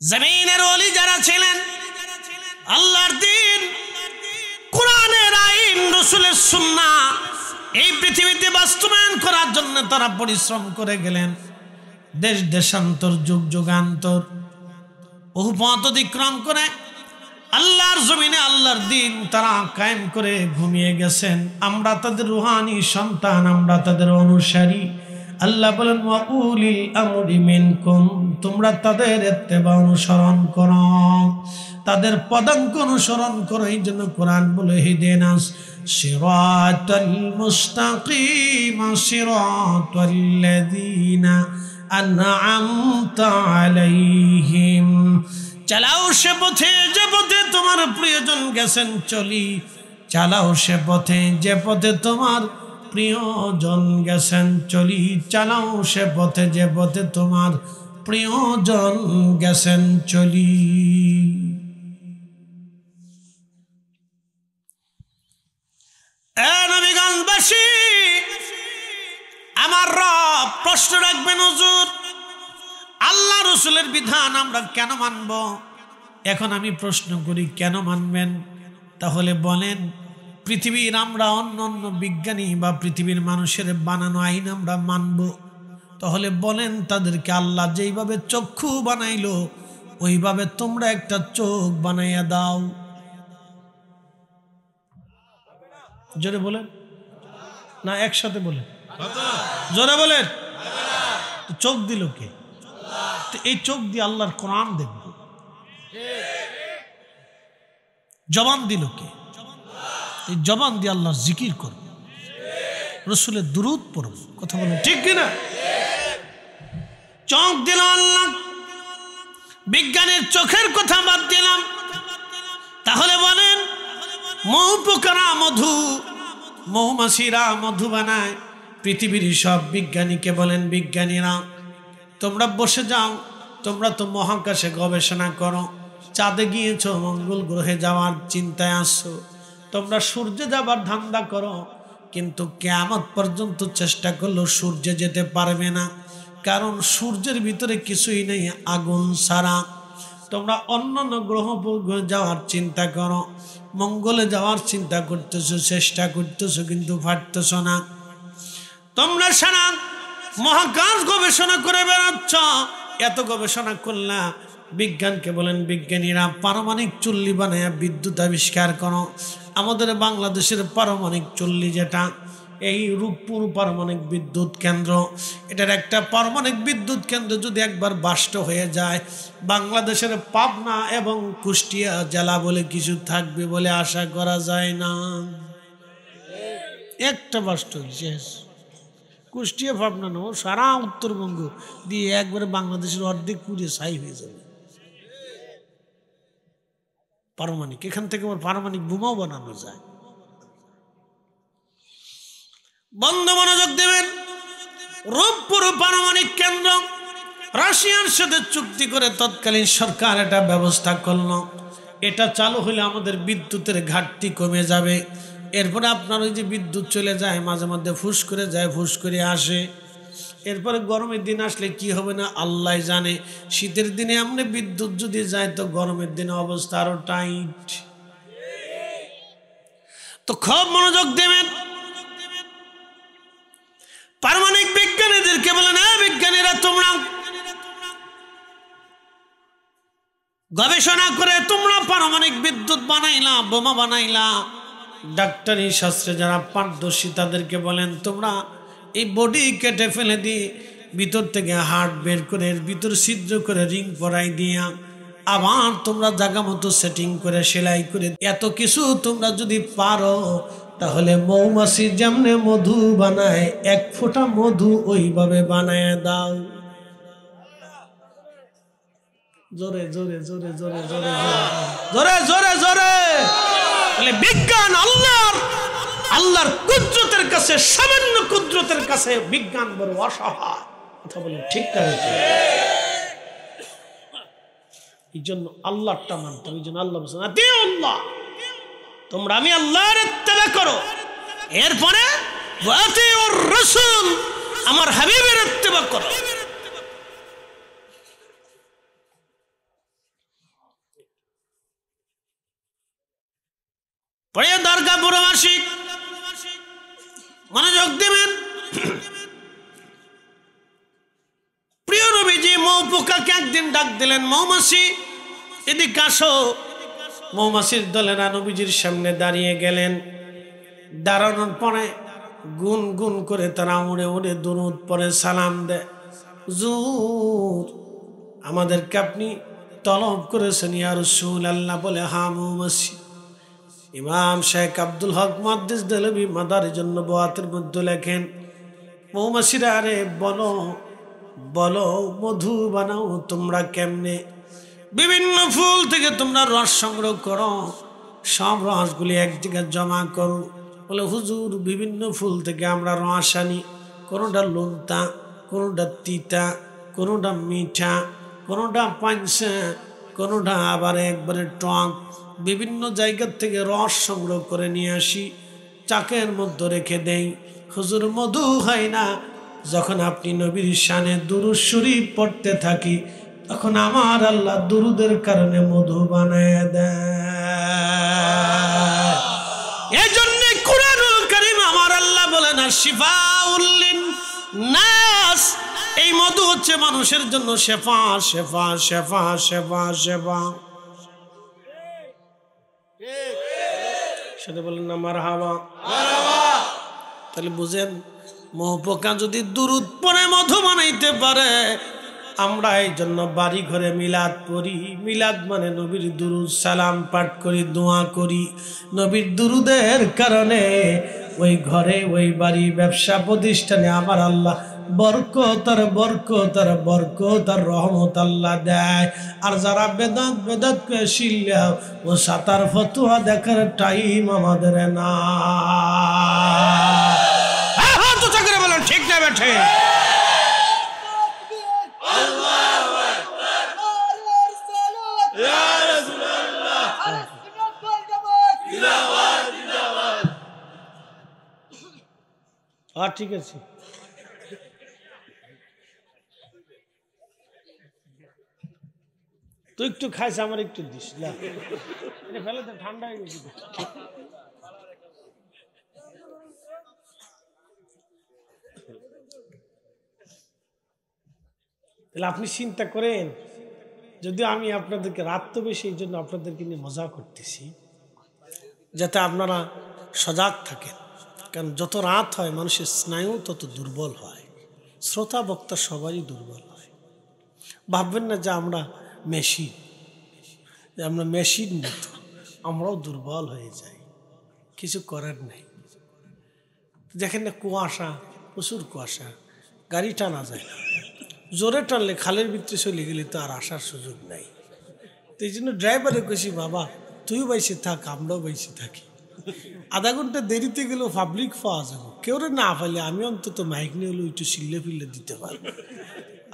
জমিনের ওলি যারা ছিলেন, আল্লাহর দ্বীন, কোরআনের আইন, রাসূলের সুন্নাহ এই পৃথিবীতে বাস্তবায়ন করার জন্য তারা পরিশ্রম করে গেলেন। দেশ দেশান্তর, যুগ যুগান্তর, বহু পথ অতিক্রম করে আল্লাহর জমিনে আল্লাহর দ্বীন তারা কায়েম করে ঘুমিয়ে গেছেন। আমরা তাদের রুহানি সন্তান, আমরা তাদের অনুসারী। আল্লাহ বলেন ওয়া উলিল আমরি মিনকুম, তোমরা তাদের ইত্তেবা অনুসরণ করো, তাদের পদাঙ্ক অনুসরণ করো। এই জন্য কোরআন বলে হিদিনাস সিরাতাল মুস্তাকিম সিরাতাল্লাযীনা আনআমতা আলাইহিম, চালাও সে পথে যে পথে তোমার প্রিয়জন গেছেন চলি, চালাও সে পথে যে পথে তোমার প্রিয়জন গেছেন চলি, চালাও সে পথে যে পথে তোমার প্রিয়জন গেছেন চলি। নবীগঞ্জবাসী, আমার রব প্রশ্ন রাখবেন, হুজুর আল্লাহ রসুলের বিধান আমরা কেন মানব? এখন আমি প্রশ্ন করি, কেন মানবেন? তাহলে বলেন, পৃথিবীর আমরা অন্য অন্য বিজ্ঞানী বা পৃথিবীর মানুষের বানানো আইন আমরা মানব? তাহলে বলেন, তাদেরকে আল্লাহ যেইভাবে চক্ষু বানাইলো ওইভাবে তোমরা একটা চোখ বানাইয়া দাও। জোরে বলেন না, একসাথে বলেন, জোরে বলেন। চোখ দিল কে? এই চোখ দিয়ে আল্লাহর কোরআন দেখব। জবান দিল কে? এই জবান দিয়ে আল্লাহর জিকির করব, রসুলের দুরূদ পড়ব। কথা বলেন ঠিক কিনা? চোখ দিল আল্লাহ, বিজ্ঞানের চোখের কথা বাদ দিলাম। তাহলে বলেন, মৌ পোকারা মধু, মৌমাছিরা মধু বানায়। পৃথিবীর সব বিজ্ঞানীকে বলেন, বিজ্ঞানীরা তোমরা বসে যাও, তোমরা তো মহাকাশে গবেষণা করো, চাঁদে গিয়েছ, মঙ্গল গ্রহে যাওয়ার চিন্তায় আসছো, তোমরা সূর্যে যাবার ধান্দা করো, কিন্তু কিয়ামত পর্যন্ত চেষ্টা করলেও সূর্যে যেতে পারবে না, কারণ সূর্যের ভিতরে কিছুই নেই আগুন ছাড়া। তোমরা অন্যান্য গ্রহ যাওয়ার চিন্তা করো, মঙ্গলে যাওয়ার চিন্তা করতেছো, চেষ্টা করতেছো, কিন্তু পারতেছ না। তোমরা সারা মহাকাশ গবেষণা করে বেড়াচ্ছ, এত গবেষণা করলা। বিজ্ঞানকে বলেন, বিজ্ঞানীরা পারমাণবিক চুল্লি বানায় বিদ্যুৎ আবিষ্কার করো। আমাদের বাংলাদেশের পারমাণবিক চুল্লি যেটা, এই রূপপুর পারমাণবিক বিদ্যুৎ কেন্দ্র, এটার একটা পারমাণবিক বিদ্যুৎ কেন্দ্র যদি একবার বাষ্ট হয়ে যায়, বাংলাদেশের পাবনা এবং কুষ্টিয়া জেলা বলে কিছু থাকবে বলে আশা করা যায় না। একটা বাষ্ট শেষ। কুষ্টিয়া পাবনা নো, সারা উত্তরবঙ্গ দিয়ে একবারে বাংলাদেশের অর্ধেক পুড়িয়ে ছাই হয়ে যাবে। পারমাণবিক, এখান থেকে আবার পারমাণবিক বোমাও বানানো যায়। বন্ধু মনোযোগ দেবেন, রূপপুর পারমাণবিক কেন্দ্র রাশিয়ার সাথে চুক্তি করে তৎকালীন সরকার এটা ব্যবস্থা করলো। এটা চালু হলে আমাদের বিদ্যুতের ঘাটতি কমে যাবে। এরপরে আপনার ওই যে বিদ্যুৎ চলে যায়, মাঝে মধ্যে ফুস করে যায়, ফুস করে আসে। এরপরে গরমের দিন আসলে কি হবে না আল্লাহ জানে। শীতের দিনে এমনি বিদ্যুৎ যদি যায় তো গরমের দিনে অবস্থা আরো টাইট। তো খুব মনোযোগ দেবেন। পারমাণবিক বিজ্ঞানীদেরকে বলেন, হ্যাঁ বিজ্ঞানীরা তোমরা গবেষণা করে তোমরা পারমাণবিক বিদ্যুৎ বানাইলা, বোমা বানাইলা। ডাক্তারি শাস্ত্রে যারা পারদর্শী তাদেরকে বলেন, তোমরা এই বডি কেটে ফেলে দিয়ে ভিতর থেকে হার্ট বের করে এর ভিতর ছিদ্র করে রিং পরাই দিয়া আবার তোমরা জায়গা মতো সেটিং করে সেলাই করে এত কিছু তোমরা যদি পারো, তাহলে মৌমাছি যেমনে মধু বানায় এক ফোঁটা মধু ওইভাবে বানায় দাও। জোরে জোরে জোরে জোরে জোরে জোরে জোরে জোরে। বিজ্ঞান আল্লাহর কুদরতের কাছে, সামান্য কুদরতের কাছে বিজ্ঞান বড় অসহায়। কথা বলেন ঠিক না? এই জন্য আল্লাহটা মানতে হবে। এই জন্য আল্লাহ বলছেন, আল্লাহ তোমরা আমি আল্লাহর ইত্তেবা করো, এরপরে ওয়াতিউর রাসূল আমার হাবিবের ইত্তেবা করো। প্রিয় দরগা পুরবাসী মনোযোগ দিবেন। প্রিয় নবীজি মৌ পোকাকে একদিন ডাক দিলেন, মৌমাছি এদিকে আসো। মৌমাছির দলেরা নবীজির সামনে দাঁড়িয়ে গেলেন। দাঁড়ানোর পরে গুন গুন করে তারা উড়ে উড়ে দুরুদ পরে সালাম দেয়। হুজুর, আমাদেরকে আপনি তলব করেছেন ইয়া রাসূলুল্লাহ বলে, হ্যাঁ মৌমাছি। ইমাম শেখ আব্দুল হক মুহাদ্দিস দেহলভী মাদারের জন্য বোয়াতের মধ্যে লেখেন, মৌমাছিরা আরে বলো বলো মধু বানাও তোমরা কেমনে? বিভিন্ন ফুল থেকে তোমরা রস সংগ্রহ করো, সব রসগুলি এক জায়গায় জমা করো। বলে হুজুর, বিভিন্ন ফুল থেকে আমরা রস আনি, কোনোটা লোনতা, কোনোটা তিতা, কোনোটা মিঠা, কোনোটা পাঞ্চা, কোনোটা আবার একবারে টক। বিভিন্ন জায়গার থেকে রস সংগ্রহ করে নিয়ে আসি, চাকের মধ্যে রেখে দেই। হুজুর, মধু হয় না। যখন আপনি নবীর শানে দুরূদ শরীফ পড়তে থাকি, তখন আমার আল্লাহ দুরুদের কারণে মধু বানায় দেয়। এই জন্য কুরআনুল কারীম আমার আল্লাহ বলেন, শিফাউল লিন-নাস, এই মধু হচ্ছে মানুষের জন্য শেফা, শেফা, শেফা, শেফা, শেফা। সেটা বলেন না মারহাবা। তাহলে বুঝেন, মৌপোকা যদি দুরুদ পড়ে মধু বানাইতে পারে, আমরা এই জন্য বাড়ি ঘরে মিলাদ পড়ি। মিলাদ মানে নবীর দুরুদ সালাম পাঠ করি, দোয়া করি। নবীর দুরুদের কারণে ওই ঘরে, ওই বাড়ি, ব্যবসা প্রতিষ্ঠানে আমার আল্লাহ বরকত আর বরকত আর বরকত আর রহমত আল্লাহ দেয়। আর যারা বেদাত বেদাত করে শিল্লা ও সাতার ফতুয়া দেখার টাইম আমাদের না। বলেন ঠিক না বেঠে? ঠিক আছে, তুই একটু খাইছ, আমার একটু দিস না, ফেলে তো ঠান্ডা হয়ে গেছে। তাহলে আপনি চিন্তা করেন, যদি আমি আপনাদেরকে রাত তো বেশি, এই জন্য আপনাদেরকে নিয়ে মজা করতেছি, যাতে আপনারা সজাগ থাকেন। কারণ যত রাত হয় মানুষের স্নায়ু তত দুর্বল হয়, শ্রোতা বক্তা সবারই দুর্বল হয়। ভাববেন না যে আমরা মেশিন, আমরা মেশিন মতো, আমরাও দুর্বল হয়ে যাই, কিছু করার নেই। দেখেন না, কুয়াশা, প্রচুর কুয়াশা, গাড়ি টানা যায় না, জোরে টানলে খালের ভিতরে চলে গেলে তো আর আসার সুযোগ নাই। তো এই জন্য ড্রাইভারে কইছি, বাবা তুইও বাইসে থাক, আমরাও বাইসে থাকি। আধা ঘন্টা দেরিতে গেলেও পাবলিক পাওয়া যাবে, কেউ না পাইলে আমি অন্তত মাইক নিয়ে হলেও একটু সিল্লে ফিল্লে দিতে পারবো।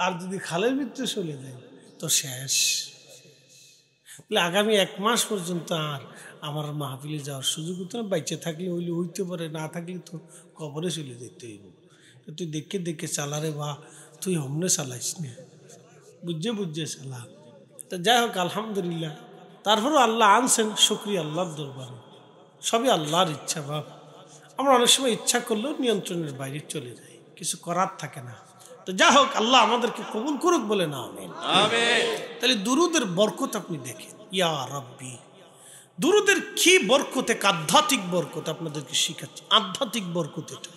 আর যদি খালের ভিতরে চলে যায় তো শেষ। বলে আগামী 1 মাস পর্যন্ত আর আমার মাহফিলে যাওয়ার সুযোগ হতো না। বাইচে থাকলে হইলে হইতে পারে, না থাকলে তো কবরে চলে যেতে হইব। তুই দেখে দেখে চালারে, বা তুই হমনে চালাইস না, বুঝে বুঝে চালা। তা যাই হোক, আলহামদুলিল্লাহ। তারপরেও আল্লাহ আনছেন, শুকরিয়া আল্লাহর দরবারে। সবই আল্লাহর ইচ্ছা। বাপ, আমরা অনেক সময় ইচ্ছা করলেও নিয়ন্ত্রণের বাইরে চলে যাই, কিছু করার থাকে না। তো যা হোক, আল্লাহ আমাদেরকে কবুল করুক বলে না আমিন। তাহলে দুরুদের বরকত আপনি দেখেন, ইয়া রাব্বি, দুরুদের কি বরকত, এক আধ্যাত্মিক বরকত আপনাদেরকে শিখাচ্ছি, আধ্যাত্মিক বরকত এটা।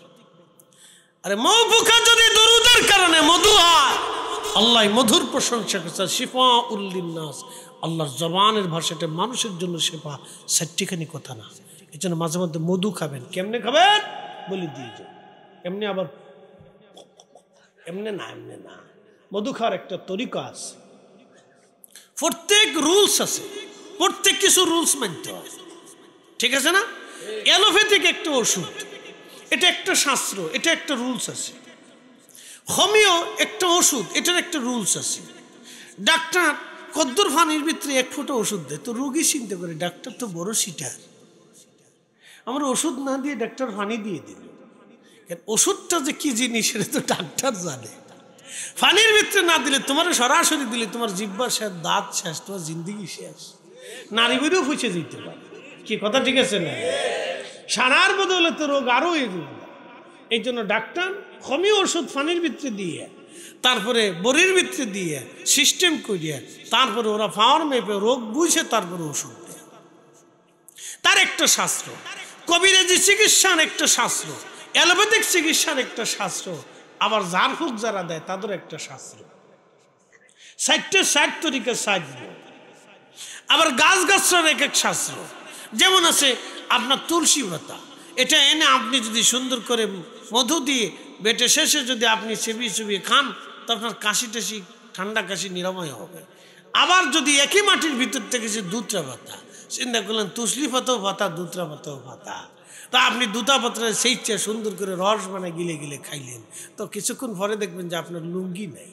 আরে মৌ পোকা যদি দুরুদের কারণে মধু হয়, আল্লাহ মধুর প্রশংসা করছে, শিফাউল লিন-নাস, আল্লাহর জবানের ভাষাটা মানুষের জন্য শেফা, সাট্টিখানি কথা না। এই জন্য মাঝে মধ্যে মধু খাবেন। কেমনে খাবেন বলে দিয়ে যান, এমনি আবার এমনি না, এমনি না। মধু খাওয়ার একটা তরিকা আছে, প্রত্যেক রুলস আছে, প্রত্যেক কিছু রুলস মানতে হয়, ঠিক আছে না? অ্যালোপ্যাথিক একটা ওষুধ, এটা একটা শাস্ত্র, এটা একটা রুলস আছে। হোমিও একটা ওষুধ, এটার একটা রুলস আছে। ডাক্তার কদ্দুর পানির ভিতরে 1 ফোঁটা ওষুধ দেয়, তো রোগী চিন্তা করে ডাক্তার তো বড় সিটার, আমার ওষুধ না দিয়ে ডাক্তার পানি দিয়ে দিল। ওষুধটা যে কি জিনিস সেটা তো ডাক্তার জানে। পানির ভিতরে না দিলে, তোমার সরাসরি দিলে তোমার জিহ্বা শেষ, দাঁত শেষ, তোমার জিন্দিগি শেষ, নারী বেরিয়েও ফুঁচে যেতে পারে। কি কথা ঠিক আছে না? সারার বদলে তো রোগ আরো এই জন্য ডাক্তার কমই ওষুধ পানির ভিতরে দিয়ে, তারপরে বড়ির ভিতরে দিয়ে সিস্টেম করিয়া, তারপরে ওরা পাওয়ার মেপে রোগ বুঝে তারপরে ওষুধ দেয়। তার একটা শাস্ত্র, কবিরাজি চিকিৎসার একটা শাস্ত্র, অ্যালোপ্যাথিক চিকিৎসার একটা শাস্ত্র, আবার ঝাড়ফুঁক যারা দেয় তাদের একটা শাস্ত্র। 60 তরিকা সাজবে। আবার গাছ গাছরার এক এক শাস্ত্র। যেমন আছে আপনার তুলসী পাতা, এটা এনে আপনি যদি সুন্দর করে মধু দিয়ে বেটে শেষে যদি আপনি চেবিয়ে চেবিয়ে খান, তো আপনার কাশি টাশি, ঠান্ডা কাশি নিরাময় হবে। আবার যদি একই মাটির ভিতর থেকে যে দুধরা পাতা, চিন্তা করলেন তুলসী পাতাও পাতা, দুধরা পাতাও পাতা, তা আপনি দুটা পাত্রের সেই চেয়ে সুন্দর করে রস বানায় গিলে গিলে খাইলেন, তো কিছুক্ষণ পরে দেখবেন যে আপনার লুঙ্গি নেই।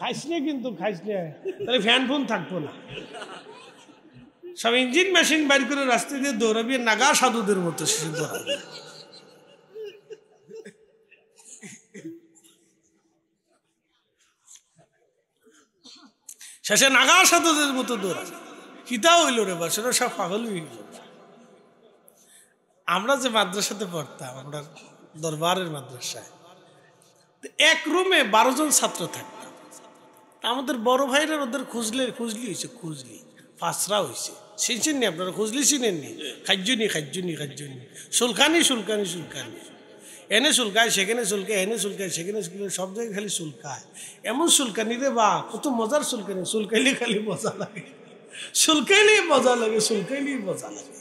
খাইসলে কিন্তু খাইসলে তাহলে ফ্যান ফোন থাকবো না, সব ইঞ্জিন মেশিন বাইর করে রাস্তা দিয়ে দৌড়াবি, নাগা সাধুদের মতো সে দৌড়াবে। শেষে নাগা সাধুদের মতো দৌড়াবে। কিতা হইল রে বা, সেটা সব পাগল হয়ে গেল। আমরা যে মাদ্রাসাতে পড়তাম, আমরা দরবারের মাদ্রাসায়, এক রুমে 12 জন ছাত্র থাকতাম। আমাদের বড় ভাইরা ওদের খুঁজলি হয়েছে, খুঁজলি ফাঁসরা হয়েছে। চিনছেননি আপনারা? খুঁজলি চিনেননি? খাজ্জুনি সুলকানি এনে সুলকায় সেখানে চুলকায়, এনে চুলকায় সেখানে চুলকায়, সব জায়গায় খালি চুলকায়। এমন চুলকানি রে বা, কত মজার চুলকানি, চুলকাইলে খালি মজা লাগে, চুলকাইলেই মজা লাগে।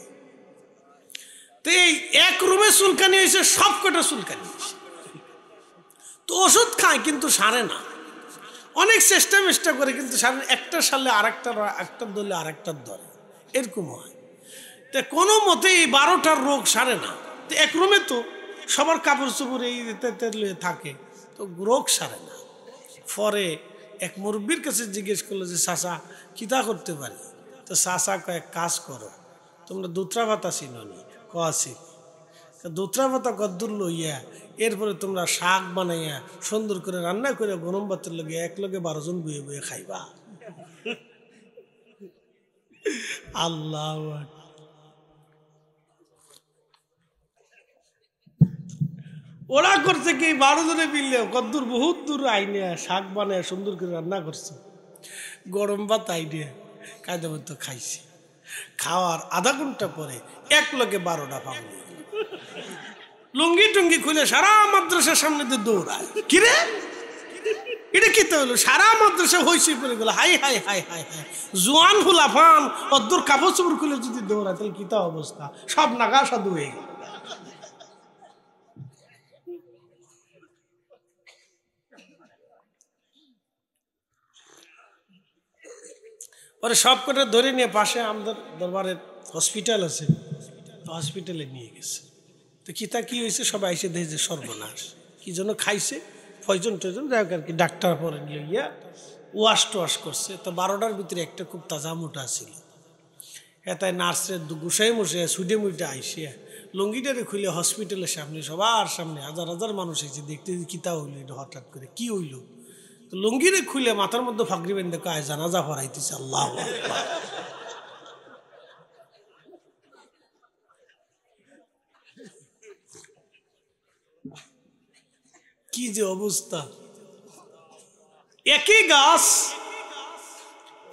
তো এই এক রুমে চুলকানি হয়েছে, সব কটা চুলকানি হয়েছে। তো ওষুধ খায় কিন্তু সারে না, অনেক চেষ্টা করে কিন্তু সারে। একটা সারলে আরেকটার ধরলে আরেকটার ধরে, এরকম হয়। তো কোনো মতেই 12টার রোগ সারে না। তো এক রুমে তো সবার কাপড় চোপড় এই থাকে, তো রোগ সারে না। পরে এক মুরব্বীর কাছে জিজ্ঞেস করলো যে চাচা কিতা করতে পারি? তো চাচা কয়েক কাজ করো, তোমরা দুত্রা ভাতা চিনো নি? কাছি দুত্রা ভাতা কদ্দুর লইয়া, এরপরে তোমরা শাক বানাইয়া সুন্দর করে রান্না করে গরম ভাতের লগে এক লগে 12 জন বয়ে বয়ে খাইবা। আল্লাহ ওরা করছে কি, 12 জনে মিললে কদ্দুর বহুত দূর আইনে শাক বানায় সুন্দর করে রান্না করছে, গরম ভাত আইনে কায়দা মতো খাইছে। খাওয়ার আধা ঘন্টা পরে এক লগে 12টা পাগল, লুঙ্গি টুঙ্গি খুলে সারা মাদ্রাসার সামনে দিয়ে দৌড়ায়। কিরে এটা কি তো হলো? সারা মাদ্রাসা হইছে করে গেল, high high high high high, জোয়ান ফুলাফান অদ্দুর কাপড় চোপড় খুলে যদি দৌড়ায় তাহলে কি তা অবস্থা, সব নাগা সাধু হয়ে গেল। পরে সব কটা ধরে নিয়ে পাশে আমাদের দরবারের হসপিটাল আছে, হসপিটালে নিয়ে গেছে। তো কিতা কি হয়েছে, সবাই এসে দেখে যে সর্বনাশ, কি জন্য খাইছে, পয়জন টয়জন, যাই হোক আর কি। ডাক্তার পরে নিয়ে গিয়া ওয়াশ করছে। তো 12টার ভিতরে একটা খুব তাজা মোটা ছিল, তাই নার্সের গুসাই মুসে সুডে মুইটা আইসে লুঙ্গিটারে খুলে হসপিটালের সামনে, সবার সামনে হাজার হাজার মানুষ এসে দেখতে কিতা হইলো, এটা হঠাৎ করে কি হইলো। তো লুঙ্গিরে খুলে মাথার মধ্যে ফাঁকরি বেঁধে কয় জানাজা পড়াইতেছে। আল্লাহ কি যে অবস্থা! একই গাছ,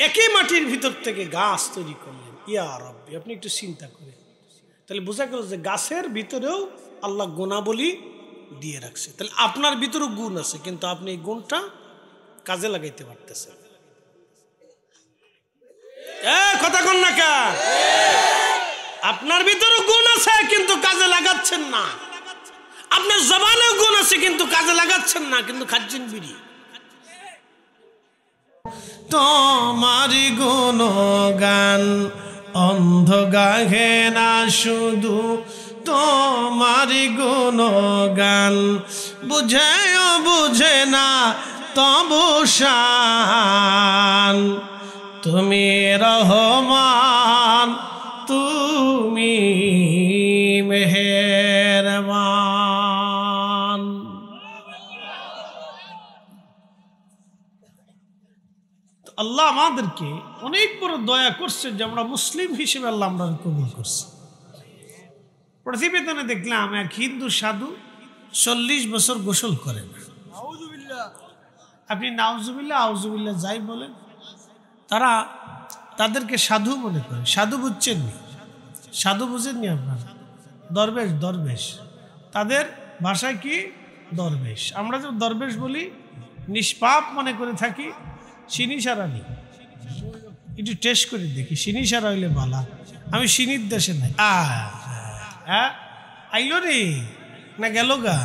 একই মাটির ভিতর থেকে গাছ তৈরি করলেন। ইয়া রাব্বি, আপনি একটু চিন্তা করেন, তাহলে বোঝা গেল যে গাছের ভিতরেও আল্লাহ গুণাবলী দিয়ে রাখছে। তাহলে আপনার ভিতরেও গুণ আছে, কিন্তু আপনি এই গুণটা কাজে লাগাইতে পারতেছেন। কথা কন না কা? আপনার ভিতরেও গুণ আছে কিন্তু কাজে লাগাচ্ছেন না। আপনার জবানেও গুণ আছে কিন্তু কাজে লাগাচ্ছেন না, কিন্তু খাচ্ছেন বিড়ি। তোমারি গুণগান অন্ধ গাহে না, শুধু তোমারি গুণগান বুঝেও বুঝে না তবু শান। তুমি রহমান, তুমি মেহেরবান। আল্লাহ আমাদেরকে অনেক বড় দয়া করছে যে আমরা মুসলিম হিসেবে আল্লাহ আমরা কবুল করছি। প্রতিবেদনে দেখলাম এক হিন্দু সাধু 40 বছর গোসল করে না। আপনি নাউজুবিল্লাহ আউজুবিল্লাহ যাই বলেন, তাদেরকে সাধু মনে করে। সাধু বুঝছেননি? সাধু বুঝেননি আপনারা? দরবেশ, দরবেশ তাদের ভাষায় কি? দরবেশ। আমরা যে দরবেশ বলি নিষ্পাপ মনে করে থাকি। চিনি সারা নেই, একটু টেস্ট করে দেখি চিনি সারা হইলে বালা। আমি চিনির দেশে নাই। আইলো রে না গেল গা?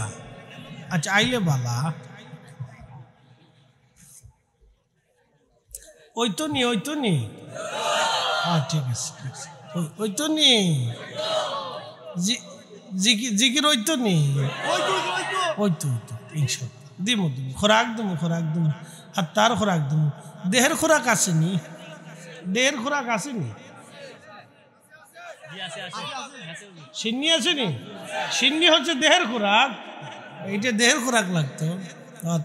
আচ্ছা আইলে বালা। ওই তো নি, ওই তো নি। ঠিক আছে, ওই তো নি জিকির, ওই তো নি, ওই তো ইনশাল্লাহ দিমু দিমু খোরাক দিমু, খোরাক দিমু। আর তার খোরাক দিমু। দেহের খোরাক আসেনি? দেহের খোরাক আসেনি? সিন্নি আসেনি? সিন্নি হচ্ছে দেহের খোরাক। এইটা দেহের খোরাক লাগতো।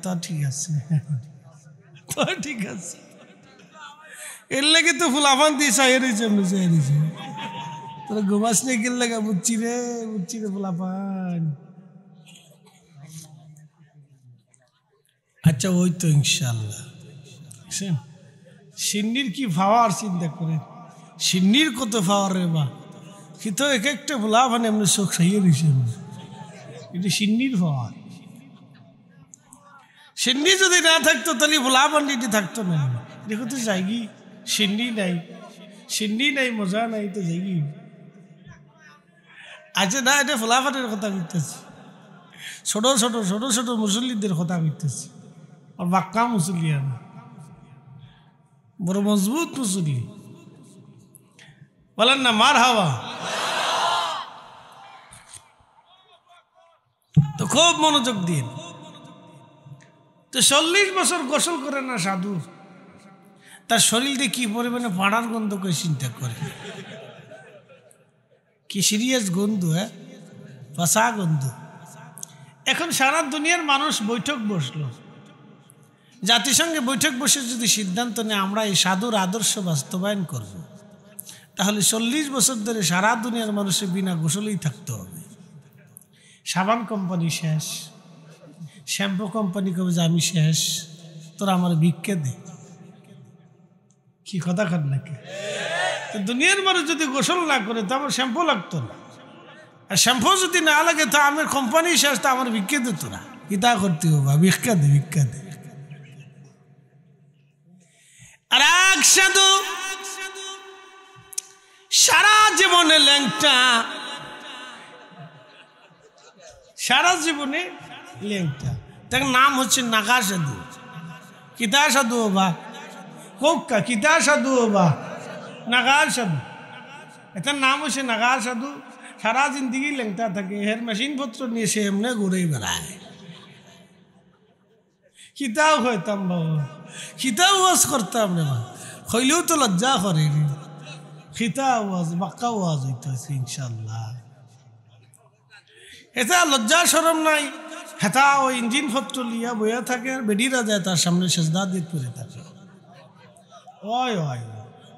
তা ঠিক আছে, তো ঠিক আছে। এর লাগে তো ফুলাফান দিয়ে চাইছে, এমনি চাইছে। তোরা ঘুমাস নিয়ে গেল লাগা বুঝছি রে ফুলাফান। আচ্ছা ওই তো ইনশাল্লাহ। সিন্নির কি পাওয়ার চিন্তা করেন। সিন্নির কত পাওয়ার রে বা। কিন্তু এক একটা ফুলাফান এমনি চোখ চাইয়ে দিছে। এটা সিন্নির পাওয়ার। সিন্নি যদি না থাকতো তাহলে ফুলাফান এটি থাকতো না। দেখো তো যাইগি, সিন্নি নাই, সিন্নি নাই, মজা নাই, তো যাইগি। আচ্ছা না, এটা ফুলাফানের কথা বলতেছি। ছোট ছোট ছোট ছোট মুসল্লিদের কথা বলতেছি। আর বাক্কা মুসল্লি না, বড় মজবুত মুসল্লি। বলেন না মার হাওয়া। তো খুব মনোযোগ দিন। তো 40 বছর গোসল করে না সাধু, তার শরীরে কি পরিমাণে পাড়ার গন্ধ করে চিন্তা করে। কি সিরিয়াস গন্ধ, পাশা গন্ধ। এখন সারা দুনিয়ার মানুষ বৈঠক বসলো, জাতিসংঘে বৈঠক বসে যদি সিদ্ধান্ত নেয় আমরা এই সাধুর আদর্শ বাস্তবায়ন করব, তাহলে 40 বছর ধরে সারা দুনিয়ার মানুষের বিনা গোসলেই থাকতে হবে। সাবান কোম্পানি শেষ, শ্যাম্পু কোম্পানি কবে যে আমি শেষ, তোরা আমার ভিক্ষা দে। কি কথা কর নাকি? দুনিয়ার মানুষ যদি গোসল না করে তো আমার শ্যাম্পু লাগতো না। আর শ্যাম্পু যদি না লাগে তো আমার কোম্পানি শেষ, তো আমার ভিক্ষা দে। তোরা কিতা করতে হবে? ভিক্ষা দে, ভিক্ষা দে। আর এক সাধু সারা জীবনে ল্যাংটা, সারা জীবনে ল্যাংটা। তার নাম হচ্ছে নাগা সাধু। কিতা সাধু বা কোকা, কিতা সাধু বা নাগা সাধু। এটার নাম হচ্ছে নাগা সাধু। সারা জিন্দগি ল্যাংটা থাকে। হের মেশিন পত্র নিয়ে সে এমনি ঘুরেই বেড়ায়। কিতাও হইতাম বাবা, খিতাও ওয়াজ করতাম রে মা, হইলেও তো লজ্জা করে রে। খিতা ওয়াজ, বাক্কা ওয়াজ হইতেছে ইনশাল্লাহ। এটা লজ্জা শরম নাই। হেতা ওই ইঞ্জিন পত্র লিয়া বইয়া থাকে, আর বেডিরা যায় তার সামনে সেজদা দিয়ে পড়ে থাকে। ওই ওই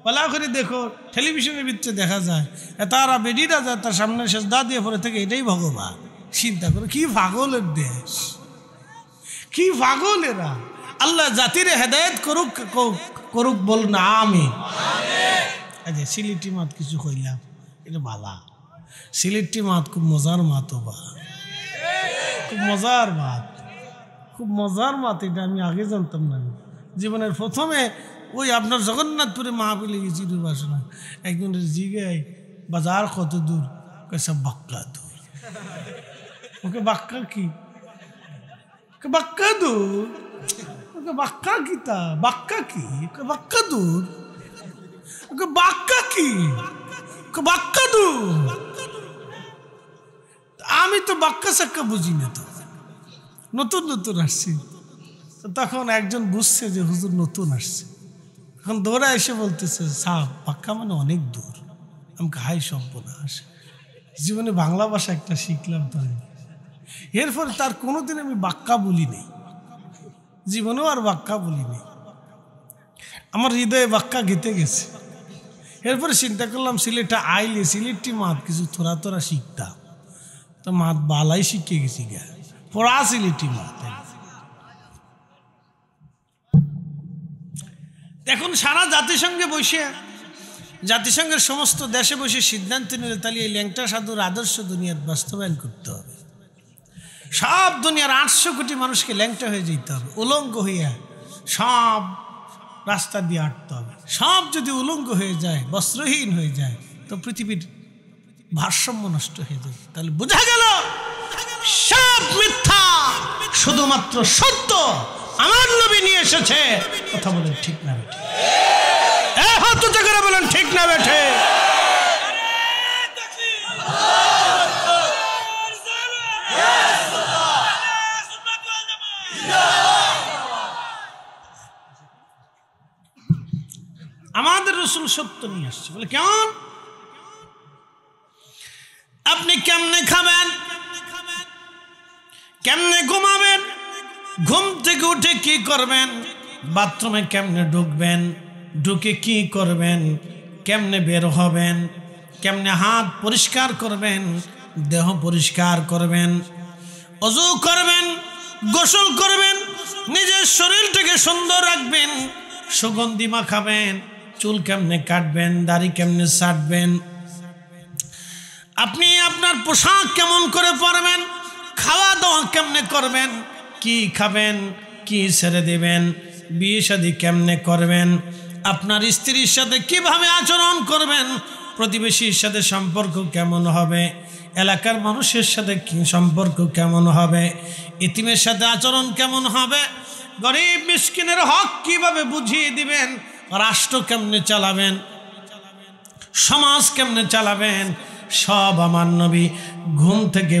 বলা করে দেখো, টেলিভিশনের ভিতরে দেখা যায় তারা বেডিরা যায় তার সামনে সেজদা দিয়ে পড়ে থাকে। এটাই ভগবান। চিন্তা করো কি পাগলের দেশ, কি পাগল এরা। আল্লাহ জাতির হেদায়েত করুক, করুক বল না আমিন। আচ্ছা সিলেটি মাত কিছু কইলাম, এটা বালা। সিলেটি মাত খুব মজার মাত, বা খুব মজার মাত, খুব মজার মাত। এটা আমি আগে জানতাম না। জীবনের প্রথমে ওই আপনার জগন্নাথপুরে মাহফিলে গেছি দুর্বাসনা, একজনের জিগায় বাজার কত দূর, সব বাক্কা দূর। ওকে বাক্কা কি? বাক্কা দূর। ওকে বাক্কা কিতা? বাক্কা কি? বাক্কা দূর। ওকে বাক্কা কি? বাক্কা দূর। আমি তো বাক্কা সাক্কা বুঝি না, তো নতুন নতুন আসছি। তখন একজন বুঝছে যে হুজুর নতুন আসছে, এখন দৌড়া এসে বলতেছে সাহ বাক্কা মানে অনেক দূর। আমাকে হাই সর্বনাশ, জীবনে বাংলা ভাষা একটা শিখলাম তো। এরপর তার কোনোদিন আমি বাক্কা বলি নেই, জীবনেও আর বাক্কা বলি নেই। আমার হৃদয়ে বাক্কা গেতে গেছে। এরপরে চিন্তা করলাম সিলেটে আইলে সিলেটটি মাত কিছু থোড়া থোড়া শিখতাম, তো মাত বালাই শিখে গেছি গা, পড়া সিলেটি মাত। এখন সারা জাতিসংঘে বসে, জাতিসংঘের সমস্ত দেশে বসে সিদ্ধান্ত নিলে তাহলে এই ল্যাংটা সাধুর আদর্শ দুনিয়ার বাস্তবায়ন করতে হবে। সব দুনিয়ার 800 কোটি মানুষকে ল্যাংটা হয়ে যেতে হবে, উলঙ্গ হইয়া সব রাস্তা দিয়ে হাঁটতে হবে। সব যদি উলঙ্গ হয়ে যায়, বস্ত্রহীন হয়ে যায়, তো পৃথিবীর ভারসাম্য নষ্ট হয়ে যাবে। তাহলে বোঝা গেল সব মিথ্যা, শুধুমাত্র সত্য আমার নবী নিয়ে এসেছে। কথা বলেন ঠিক না বেঠে? হাত উঁচু করে বলেন ঠিক না বেঠে? আমাদের রাসূল সত্য নিয়ে আসছে। বলে কেমন? আপনি কেমনে খাবেন, কেমনে ঘুমাবেন, ঘুম থেকে উঠে কি করবেন, বাথরুমে কেমনে ঢুকবেন, ঢুকে কি করবেন, কেমনে বের হবেন, কেমনে হাত পরিষ্কার করবেন, দেহ পরিষ্কার করবেন, ওযু করবেন, গোসল করবেন, নিজের শরীরটাকে সুন্দর রাখবেন, সুগন্ধি মাখাবেন, চুল কেমনে কাটবেন, দাড়ি কেমনে ছাঁটবেন, আপনি আপনার পোশাক কেমন করে পরবেন, খাওয়া দাওয়া কেমনে করবেন, কি খাবেন, কি ছেড়ে দেবেন, বিয়ে শাদী কেমনে করবেন, আপনার স্ত্রীর সাথে কিভাবে আচরণ করবেন, প্রতিবেশীর সাথে সম্পর্ক কেমন হবে, এলাকার মানুষের সাথে কি সম্পর্ক কেমন হবে, ইতিমের সাথে আচরণ কেমন হবে, গরিব মিসকিনের হক কিভাবে বুঝিয়ে দিবেন, রাষ্ট্র কেমনে চালাবেন, সমাজ কেমনে চালাবেন, সব আমার নবী ঘুম থেকে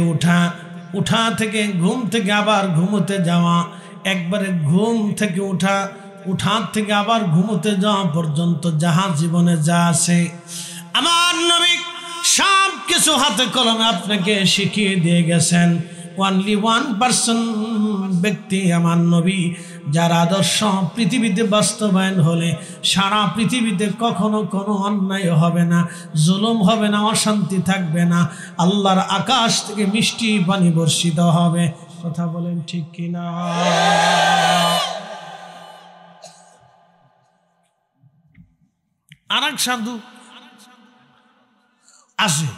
উঠা থেকে ঘুম থেকে আবার ঘুমোতে যাওয়া, একবারে ঘুম থেকে উঠার থেকে আবার ঘুমোতে যাওয়া পর্যন্ত যাহা জীবনে যা আছে আমার নবী সব কিছু হাতে কলমে আপনাকে শিখিয়ে দিয়ে গেছেন। অনলি 1% ব্যক্তি আমার নবী, যার আদর্শ পৃথিবীতে বাস্তবায়ন হলে সারা পৃথিবীতে কখনো কোনো অন্যায় হবে না, জুলুম হবে না, অশান্তি থাকবে না, আল্লাহর আকাশ থেকে মিষ্টি পানি বর্ষিত হবে। কথা বলেন ঠিক কিনা? আর এক সাধু আছে,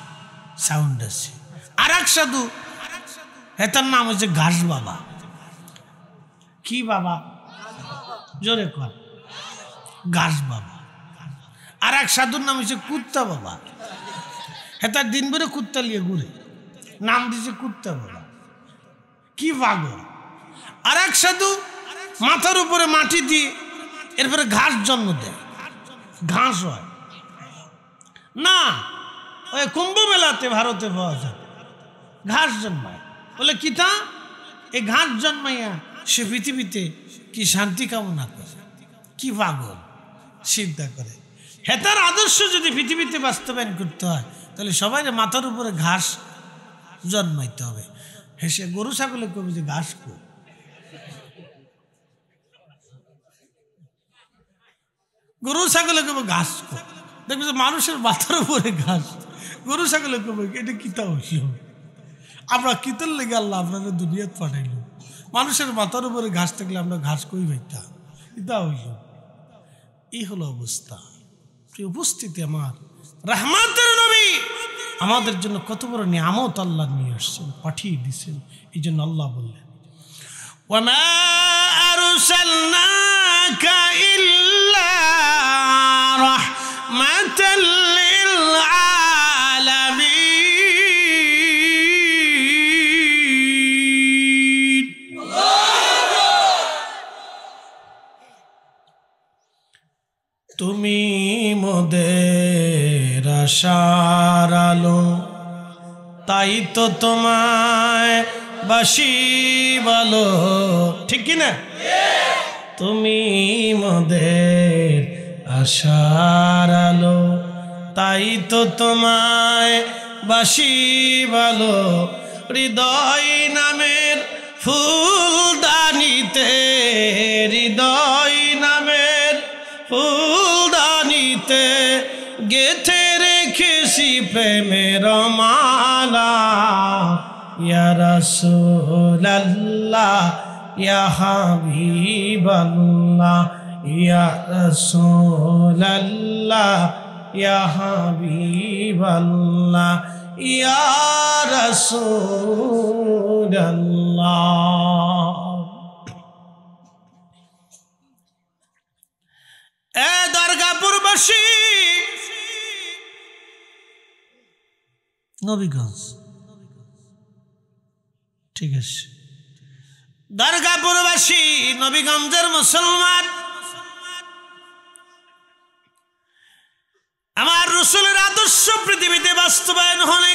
সাউন্ড আছে, আর এক সাধু, এটার নাম হচ্ছে ঘাস বাবা। কি বাবা? জোরে কর। ঘাস বাবা। আর এক সাধুর নাম হচ্ছে কুত্তা বাবা। এটার দিন ভরে কুত্তা লিয়ে ঘুরে, নাম দিচ্ছে কুত্তা বাবা। কি পাগল! আর এক সাধু মাথার উপরে মাটি দিয়ে এরপরে ঘাস জন্ম দেয়, ঘাস হয় না। ওই কুম্ভ মেলাতে ভারতে পাওয়া যায়, ঘাস জন্মায়। বলে কি তা? এই ঘাস জন্মাইয়া সে পৃথিবীতে কি শান্তি কামনা করে। কি পাগল! চিন্তা করে হেতার আদর্শ যদি পৃথিবীতে বাস্তবায়ন করতে হয় তাহলে সবাই মাথার উপরে ঘাস জন্মাইতে হবে। হেসে গরু ছাগলে কবি যে ঘাস কো, গরু ছাগলে কবে ঘাস কো, দেখবে যে মানুষের মাথার উপরে ঘাস, গরু ছাগলে কবে এটা কিতা হইল। আমরা কিতার লেগে আল্লাহ আপনারা দুনিয়াত পাঠাইল, মানুষের মাথার উপরে ঘাস থাকলে আমরা ঘাস কই ভাইতাম, কিতা হইল। এই হলো অবস্থা। উপস্থিতি আমার রহমতের নবী আমাদের জন্য কত বড় নিয়ামত আল্লাহ নিয়ে আসছেন, পাঠিয়ে দিচ্ছেন। এই জন্য আল্লাহ বললেন ওয়ামা আরসালনাকা ইল্লা রাহমাতাল লিল আলামিন। তুমি মোদের আশার আলো, তাই তো তোমায় বাসি বলো, ঠিক কিনা? তুমি মোদের আশার আলো, তাই তো তোমায় বাসি বলো, হৃদয় নামের ফুলদানিতে, হৃদয় নামের ফুল প্রেমের মালা ইয়া রাসূলুল্লাহ ইয়া হাবিবাল্লাহ ইয়া রাসূলুল্লাহ ইয়া হাবিবাল্লাহ ইয়া রাসূলুল্লাহ। এ দরগাপুরবাসী, নবীগঞ্জ, ঠিক আছে, দরগাপুরবাসী, নবীগঞ্জের মুসলমান, আমার রাসূলের আদর্শ পৃথিবীতে বাস্তবায়ন হলে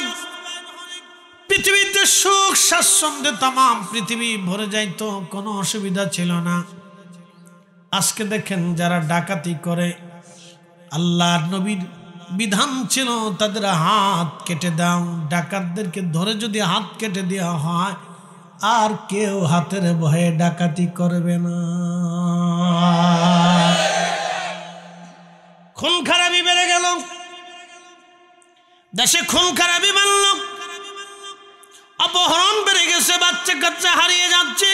পৃথিবীতে সুখ স্বাচ্ছন্দ্যে তামাম পৃথিবী ভরে যাইতো, কোনো অসুবিধা ছিল না। আজকে দেখেন যারা ডাকাতি করে, আল্লাহর নবীর বিধান ছিল তাদের হাত কেটে দাও। ডাকাতদেরকে ধরে যদি হাত কেটে দেওয়া হয় আর কেউ হাতের ভয়ে ডাকাতি করবে না। খুন খারাপি বেড়ে গেল, দেশে খুন খারাপি বাড়ল, অপহরণ বেড়ে গেছে, বাচ্চা কাচ্চা হারিয়ে যাচ্ছে।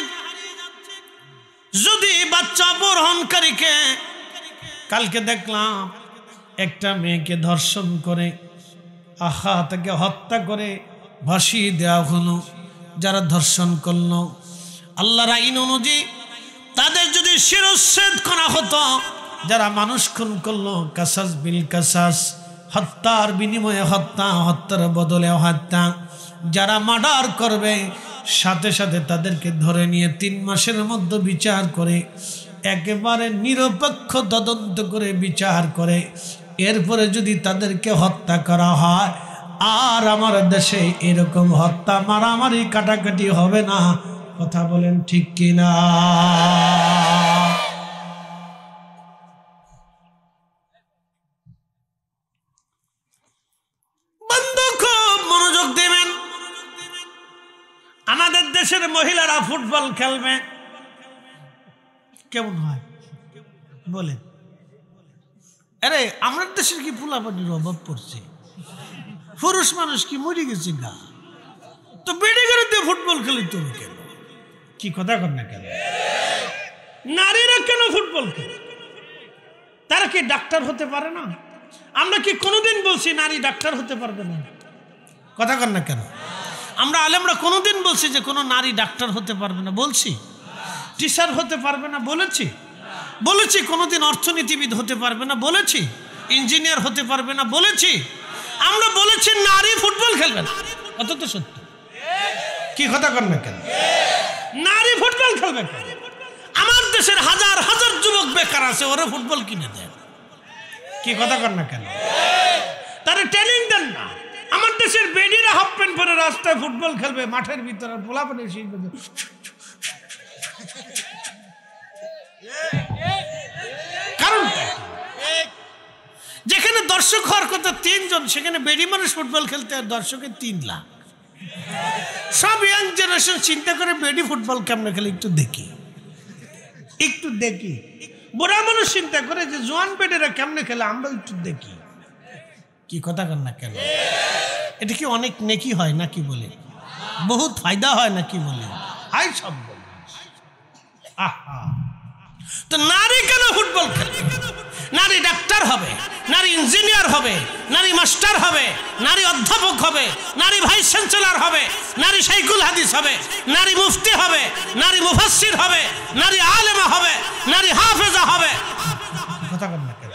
যদি বাচ্চা অপহরণকারীকে, কালকে দেখলাম একটা মেয়েকে ধর্ষণ করে তাকে হত্যা করে ভাসিয়ে দেওয়া হলো। যারা ধর্ষণ করলো, আল্লাহর আইন অনুযায়ী তাদের যদি শিরচ্ছেদ করা হতো। যারা মানুষ খুন করলো, কাসাস বিল কাসাস, হত্যার বিনিময়ে হত্যা, হত্যার বদলে হত্যা। যারা মার্ডার করবে সাথে সাথে তাদেরকে ধরে নিয়ে 3 মাসের মধ্যে বিচার করে, একেবারে নিরপেক্ষ তদন্ত করে বিচার করে, এরপরে যদি তাদেরকে হত্যা করা হয়, আর আমার দেশে এরকম হত্যা মারামারি কাটাকাটি হবে না। কথা বলেন ঠিক কিনা? বন্ধু খুব মনোযোগ দেবেন। আমাদের দেশের মহিলারা ফুটবল খেলবে, কেমন হয় বলেন? আরে আমাদের দেশের কি পোলাপানির অভাব পড়ছে? পুরুষ মানুষ কি মরে গেছে গা? তো বেড়ে গেলে দিয়ে ফুটবল খেলে তুমি কেন? কি কথা কর না কেন? নারীরা কেন ফুটবল খেলে? তারা কি ডাক্তার হতে পারে না? আমরা কি কোনোদিন বলছি নারী ডাক্তার হতে পারবে না? কথা কর না কেন? আমরা আলেমরা কোনোদিন বলছি যে কোনো নারী ডাক্তার হতে পারবে না? বলছি। টিচার হতে পারবে না? বলেছি। বলেছি কোনোদিন অর্থনীতিবিদ হতে পারবে না? বলেছি। ইঞ্জিনিয়ার হতে পারবে না? বলেছি। আমরা বলেছি নারী ফুটবল খেলবে না, অত তো সত্য। কি কথা কর না কেন? নারী ফুটবল খেলবে কেন? আমার দেশের হাজার হাজার যুবক বেকার আছে, ওরা ফুটবল কিনে দেন। কি কথা কর না কেন? তারা ট্রেনিং দেন না। আমার দেশের বেডিরা হাফ প্যান্ট পরে রাস্তায় ফুটবল খেলবে, মাঠের ভিতরে পোলাপানি শিখবে। কারণটা যেখানে দর্শক হওয়ার কথা 3 জন, সেখানে বেডি মানুষ ফুটবল খেলতে আর দর্শকের 3 লাখ। সব ইয়াং জেনারেশন চিন্তা করে বেডি ফুটবল কেমনে খেলে একটু দেখি, একটু দেখি। বুড়া মানুষ চিন্তা করে যে জোয়ান বেডেরা কেমনে খেলে, আমরা একটু দেখি। কি কথা কর না কেন? এটা কি অনেক নেকি হয় নাকি বলে? বহুত ফায়দা হয় নাকি বলে? হাই সব বলে। আহা, তো নারী কেন ফুটবল খেলবে? নারী ডাক্তার হবে, নারী ইঞ্জিনিয়ার হবে, নারী মাস্টার হবে, নারী অধ্যাপক হবে, নারী ভাইস চ্যান্সেলর হবে, নারী শাইখুল হাদিস হবে, নারী মুফতি হবে, নারী মুফাসসির হবে, নারী আলেমা হবে, নারী হাফেজা হবে। কথা বল না কেন?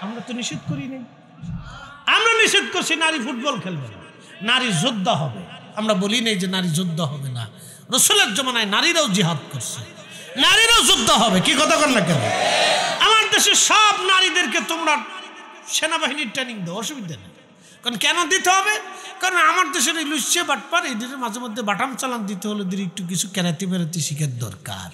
আমরা তো নিষেধ করি নাই। আমরা নিষেধ করছি নারী ফুটবল খেলবে না, নারী যোদ্ধা হবে। আমরা বলি নাই যে নারী যোদ্ধা হবে না। রাসূলের জমানায় নারীরাও জিহাদ করছে, নারীরাও যুদ্ধ হবে। কি কথা কর না কেন? আমার দেশে সব নারীদেরকে তোমরা সেনাবাহিনীর ট্রেনিং দাও, অসুবিধা নেই। কারণ কেন দিতে হবে? কারণ আমার দেশের এই লুচ্চে বাটপার এদের মাঝে মধ্যে বাটাম চালান দিতে হলে একটু কিছু কেরাতি বেরাতি শিখার দরকার।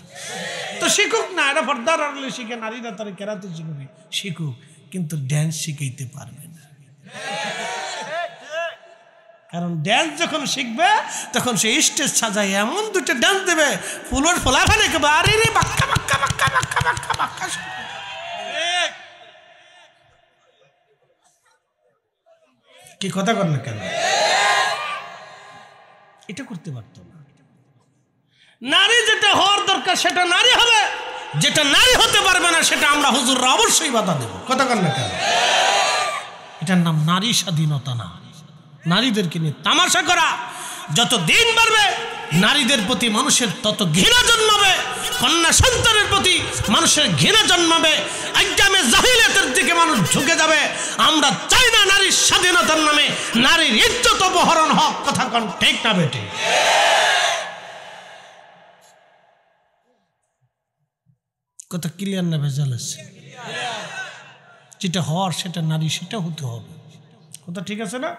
তো শিখুক না, এরা ফর্দার আনলে শিখে, নারীরা তারা কেরাতি শিখবে, শিখুক, কিন্তু ড্যান্স শিখাইতে পারবে না। কারণ ড্যান্স যখন শিখবে তখন সে স্টেজ সাজায় এমন 2টা ড্যান্স দেবে, ফুলের ফোলা ফেলে আরে রে বাক্কা বাক্কা বাক্কা বাক্কা বাক্কা বাক্কা। কি কথা কর না কেন? এটা করতে পারতো না। নারী যেটা হওয়ার দরকার সেটা নারী হবে, যেটা নারী হতে পারবে না সেটা আমরা হুজুররা অবশ্যই বাধা দেব। কথা কর না কেন? এটার নাম নারী স্বাধীনতা না, নারীদেরকে নিয়ে তামাশা করা। যত দিন বাড়বে নারীদের প্রতি মানুষের তত ঘৃণা জন্মাবে, কন্যা সন্তানের প্রতি মানুষের ঘৃণা জন্মাবে, আইয়ামে জাহিলিয়াতের দিকে মানুষ ঝুঁকে যাবে। আমরা চাই না নারীর স্বাধীনতার নামে নারীর ইজ্জত অপহরণ হোক। কথা কোন ঠিক না বেটে? কথা ক্লিয়ার না ভেজাল আছে? যেটা হওয়ার সেটা নারী, সেটা হতে হবে। কথা ঠিক আছে না?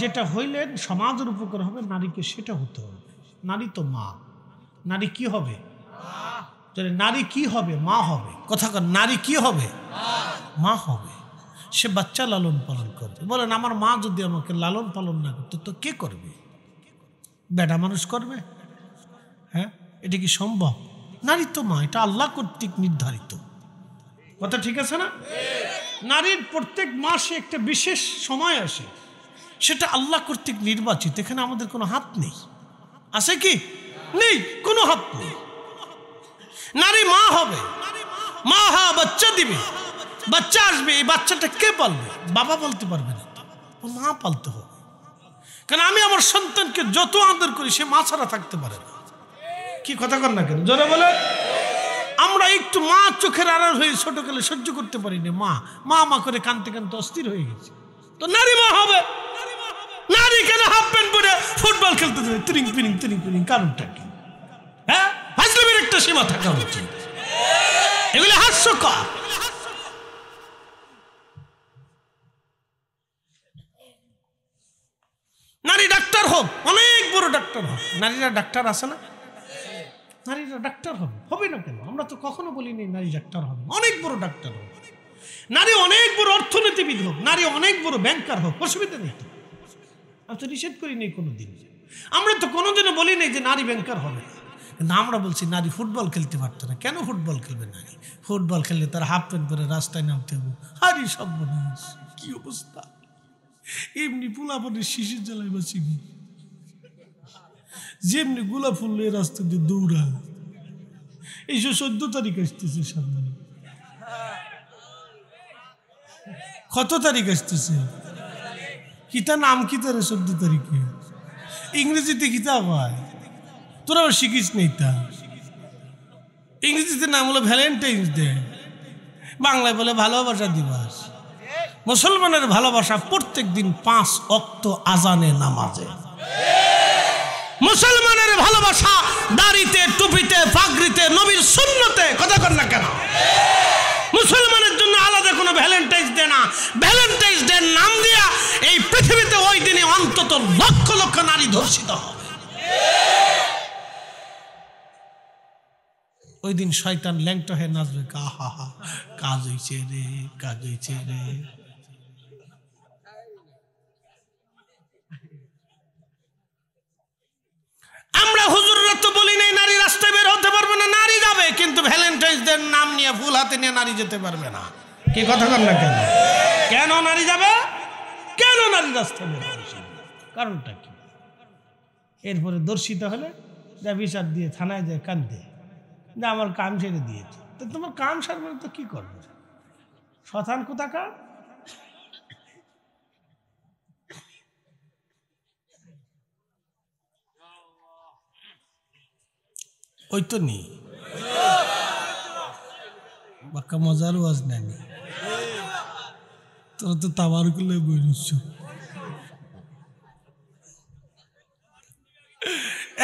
যেটা হইলে সমাজের উপকার হবে নারীকে, সেটা হতে হবে। নারী তো মা, নারী কি হবে? নারী কি হবে? মা হবে। কথা কর, নারী কি হবে? মা হবে। সে বাচ্চা লালন পালন করবে। বলেন আমার মা যদি আমাকে লালন পালন না করতো তো কে করবে? বেটা মানুষ করবে? হ্যাঁ, এটা কি সম্ভব? নারী তো মা, এটা আল্লাহ কর্তৃক নির্ধারিত। কথা ঠিক আছে না? নারীর প্রত্যেক মাসে একটা বিশেষ সময় আসে, সেটা আল্লাহ কর্তৃক নির্বাচিত। এখানে আমাদের কোনো হাত নেই। আছে কি? নেই, কোনো হাত নেই। নারী মা হবে, মা হা বাচ্চা দিবে, বাচ্চা আসবে। এই বাচ্চাটা কে পালবে? বাবা বলতে পারবে না, মা পালতে হবে। কারণ আমি আমার সন্তানকে যত আদর করি সে মা ছাড়া থাকতে পারে না। কি কথা কর না কেন? জোরে বলে। আমরা একটু মা চোখের আড়াল হয়ে ছোটকালে সহ্য করতে পারিনি। মা মা মা করে কানতে কানতে অস্থির হয়ে গেছে। তো নারী মা হবে। নারী কেন হাফ প্যান্ট পরে ফুটবল খেলতে দেবে? তিরিং পিরিং তিরিং পিরিং, কারণটা কি? হ্যাঁ, হাসলেমের একটা সীমা থাকা উচিত। এগুলো হাস্যকর। নারী ডাক্তার হোক, অনেক বড় ডাক্তার হোক। নারীরা ডাক্তার আছে না? নারীরা ডাক্তার হবে, হবে না কেন? আমরা তো কখনো বলিনি নারী ডাক্তার হবে। অনেক বড় ডাক্তার হোক, নারী অনেক বড় অর্থনীতিবিদ হোক, নারী অনেক বড় ব্যাংকার হোক, অসুবিধা নেই তো। আমি তো নিষেধ করি নেই কোনোদিন। আমরা তো কোনোদিনও বলি নেই যে নারী ব্যাংকার হবে না। কিন্তু আমরা বলছি নারী ফুটবল খেলতে পারতো না। কেন ফুটবল খেলবে নারী? ফুটবল খেললে তার হাফ প্যান্ট পরে রাস্তায় নামতে হবে। হারি সব মানুষ, কি অবস্থা! এমনি পোলাপানের শিশির জ্বালায় বাঁচিবি, যেমনি গোলাপ ফুল রাস্তা দিয়ে দৌড়া। এইসব 14 তারিখ আসতেছে সামনে। কত তারিখ আসতেছে? কিতা নাম কি তার 14 তারিখে? ইংরেজিতে কিতা হয়? তোরা শিখিস নেই তা? ইংরেজিতে নাম হলো ভ্যালেন্টাইন্স ডে, বাংলায় বলে ভালোবাসা দিবস। মুসলমানের ভালোবাসা প্রত্যেক দিন 5 ওয়াক্ত আজানে নামাজে। মুসলমানের ভালোবাসা দাড়িতে, টুপিতে, পাগড়িতে, নবীর সুন্নতে। কথা কর না কেন? মুসলমানের জন্য আলাদা কোনো ভ্যালেন্টাইন্স ডে না। ভ্যালেন্টাইন্স ডে নাম দিয়া এই পৃথিবীতে ওই দিনে অন্তত লক্ষ লক্ষ নারী ধর্ষিত হবে। ওই দিন শয়তান ল্যাংটা হয়ে নাচবে, কাহা হা, কাজ হইছে রে, কাজ হইছে রে। আমরা হুজুররা তো বলি নাই নারী রাস্তায় বের হতে পারবে না। নারী যাবে, কিন্তু ভ্যালেন্টাইন্স ডে নাম নিয়ে ফুল হাতে নিয়ে নারী যেতে পারবে না। কি কথা কর না কেন? কেন নারী যাবে? কেন নারী রাস্তায় বের হবে? কারণটা কি? এরপরে দর্শিত হলে যা বিচার দিয়ে থানায় যায় কান্দে, যে আমার কাম ছেড়ে দিয়েছে। তো তোমার কাম সারবে তো কি করবে? শতান কোথাকার? ওই তো নেই, বাক্কা মজার ওয়াজ নেই। তোরা তো তাবার গুলো বইছ।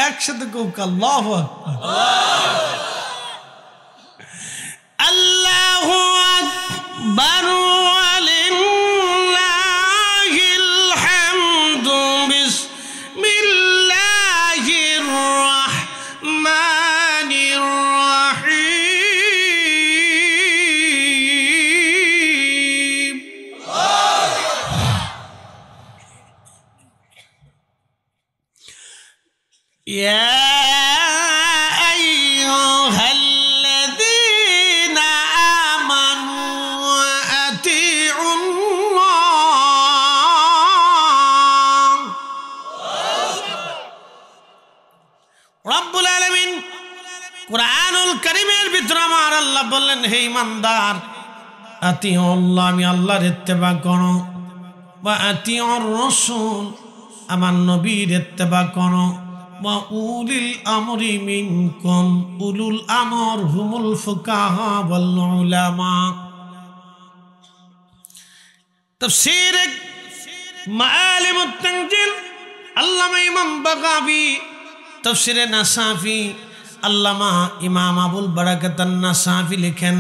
একসাথে কৌক আল্লাহু আকবার, আল্লাহু আকবার, ওয়ালিল্লাহিল হামদু, বিসমিল্লাহির রাহমানির রাহিম। ইয়া কুরআনুল কারীমের ভিতরে আমার আল্লাহ বললেন, হে ঈমানদার, আতিউল্লাহ, আমি আল্লাহর ইত্তেবা করো, ওয়া আতিউর রাসূল, আমার নবীর ইত্তেবা করো, ওয়া উলিল আমরি মিনকুম, উলুল আমর হুমুল ফুকাহা ওয়াল উলামা। তাফসীর মাআলিমুত তানজিল আল্লামা ইমাম বাগাবী, তাফসীরে নাসাফি আল্লামা ইমাম আবুল বারাকাত আন-নাসাফি লিখেন,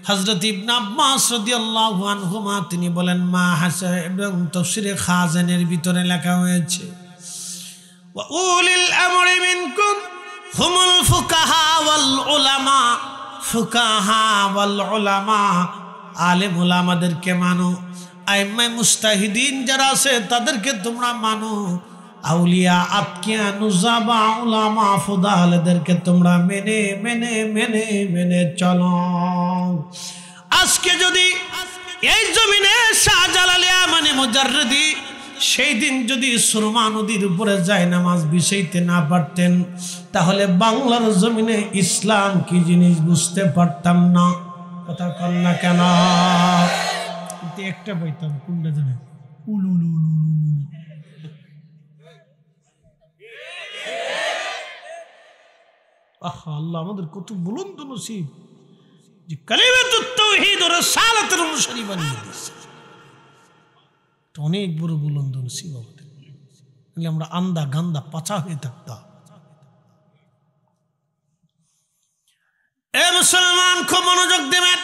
হযরত ইবনে আব্বাস রাদিয়াল্লাহু আনহুমা তিনি বলেন, মা হাসা, এবং তাফসীরে খাজানের ভিতরে লেখা হয়েছে, ওয়া উলিল আমরি মিনকুম হুমুল ফুকাহা ওয়াল উলামা। ফুকাহা ওয়াল উলামা, আলেম উলামাদেরকে মানো, আইম্মায়ে মুজতাহিদিন যারা আছে তাদেরকে তোমরা মানো, আউলিয়া আতকিয়া নুজাবা উলামা ফুদালদেরকে তোমরা মেনে মেনে মেনে মেনে চলো। আজকে যদি এই জমিনে শাহজালাল ইয়ামানি মুজাররিদি সেই দিন যদি সুরমা নদীর উপরে যায় নামাজ বিছাইতে না পারতেন, তাহলে বাংলার জমিনে ইসলাম কি জিনিস বুঝতে পারতাম না। কথা কল না কেন? একটা পাইতাম, কোনটা জানেন? আল্লাহ আমাদের কত বুলন্দ নসিব যে কালিমাতুত তাওহীদ ও রিসালাতের অনুসারী বানিয়ে দিয়েছে। অনেক বড় বুলন্দ নসিব আমাদের, নাহলে আমরা আন্দা গান্দা পাচা হয়ে থাকতাম। এ মুসলমান, খুব মনোযোগ দেবেন।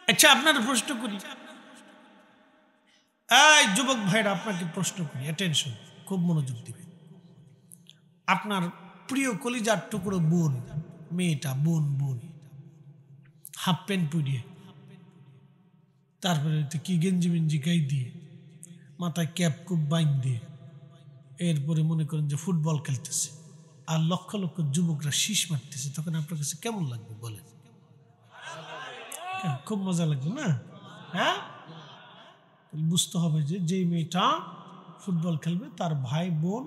আচ্ছা, আপনার প্রশ্ন করি, এই যুবক ভাইরা, আপনাকে প্রশ্ন করি, অ্যাটেনশন, খুব মনোযোগ দিবেন। আপনার প্রিয় কলিজার টুকরো বোন, মেয়েটা, বোন হাফ প্যান্ট পরিয়ে, তারপরে কি গেঞ্জি মেঞ্জি গাই দিয়ে, মাথায় ক্যাপ কুপ বাইন দিয়ে, এরপরে মনে করেন যে ফুটবল খেলতেছে, আর লক্ষ লক্ষ যুবকরা শীষ মারতেছে, তখন আপনার কাছে কেমন লাগবে বলেন? খুব মজা লাগবে না? হ্যাঁ, বুঝতে হবে যে যেই মেয়েটা ফুটবল খেলবে তার ভাই বোন,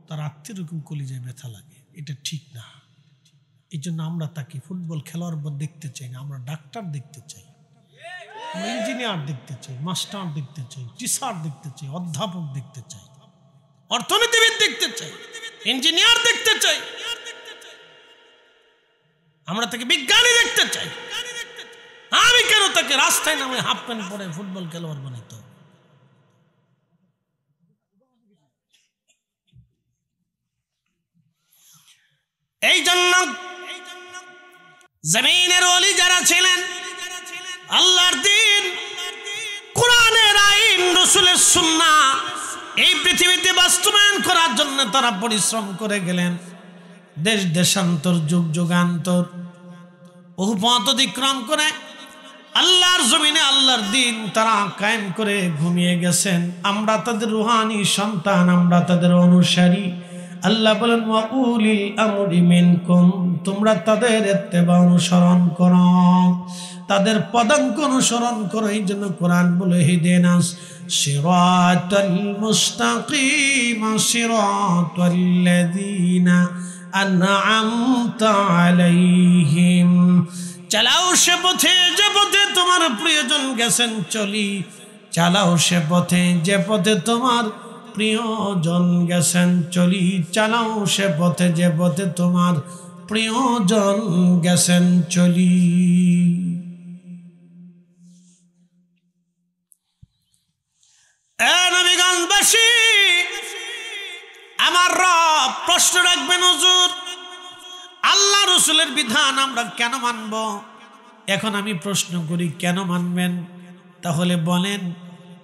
তার আত্মীয় রকম কলিজায় ব্যথা লাগে, এটা ঠিক না। এই জন্য আমরা তাকে ফুটবল খেলোয়াড় দেখতে চাই না, আমরা ডাক্তার দেখতে চাই, ইঞ্জিনিয়ার দেখতে চাই, মাস্টার দেখতে চাই, টিচার দেখতে চাই, অধ্যাপক দেখতে চাই, অর্থনীতিবিদ দেখতে চাই, ইঞ্জিনিয়ার দেখতে চাই, আমরা তাকে বিজ্ঞানী দেখতে চাই। আমি কেন তাকে রাস্তায় নামে হাফ প্যান্ট পরে ফুটবল খেলোয়াড় বানাইতে? এই জন্য জমিনের ওলি যারা ছিলেন, আল্লাহর দ্বীন, কোরআনের আইন, রাসূলের সুন্নাহ এই পৃথিবীতে বাস্তবায়ন করার জন্য তারা পরিশ্রম করে গেলেন। দেশ দেশান্তর, যুগ যুগান্তর, বহু পথ অতিক্রম করে আল্লাহর জমিনে আল্লাহর দ্বীন তারা কায়েম করে ঘুমিয়ে গেছেন। আমরা তাদের রুহানি সন্তান, আমরা তাদের অনুসারী। আল্লাহ বলেন, ওয়া উলিল আমরি মিনকুম, তোমরা তাদের ইত্তেবা অনুসরণ করো, তাদের পদাঙ্ক অনুসরণ করো। এই জন্য কোরআন বলে, ইহদিনাস সিরাতাল মুস্তাকিম সিরাতাল্লাযীনা আন'আমতা আলাইহিম। চালাও সে পথে যে পথে তোমার প্রিয়জন গেছেন চলি, চালাও সে পথে যে পথে তোমার প্রিয়জন গেছেন চলি, চালাও সে পথে যে পথে তোমার প্রিয়জন গেছেন চলি। নবীগঞ্জবাসী, আমার রব প্রশ্ন রাখবেন, হুজুর আল্লাহ রসুলের বিধান আমরা কেন মানব? এখন আমি প্রশ্ন করি, কেন মানবেন? তাহলে বলেন,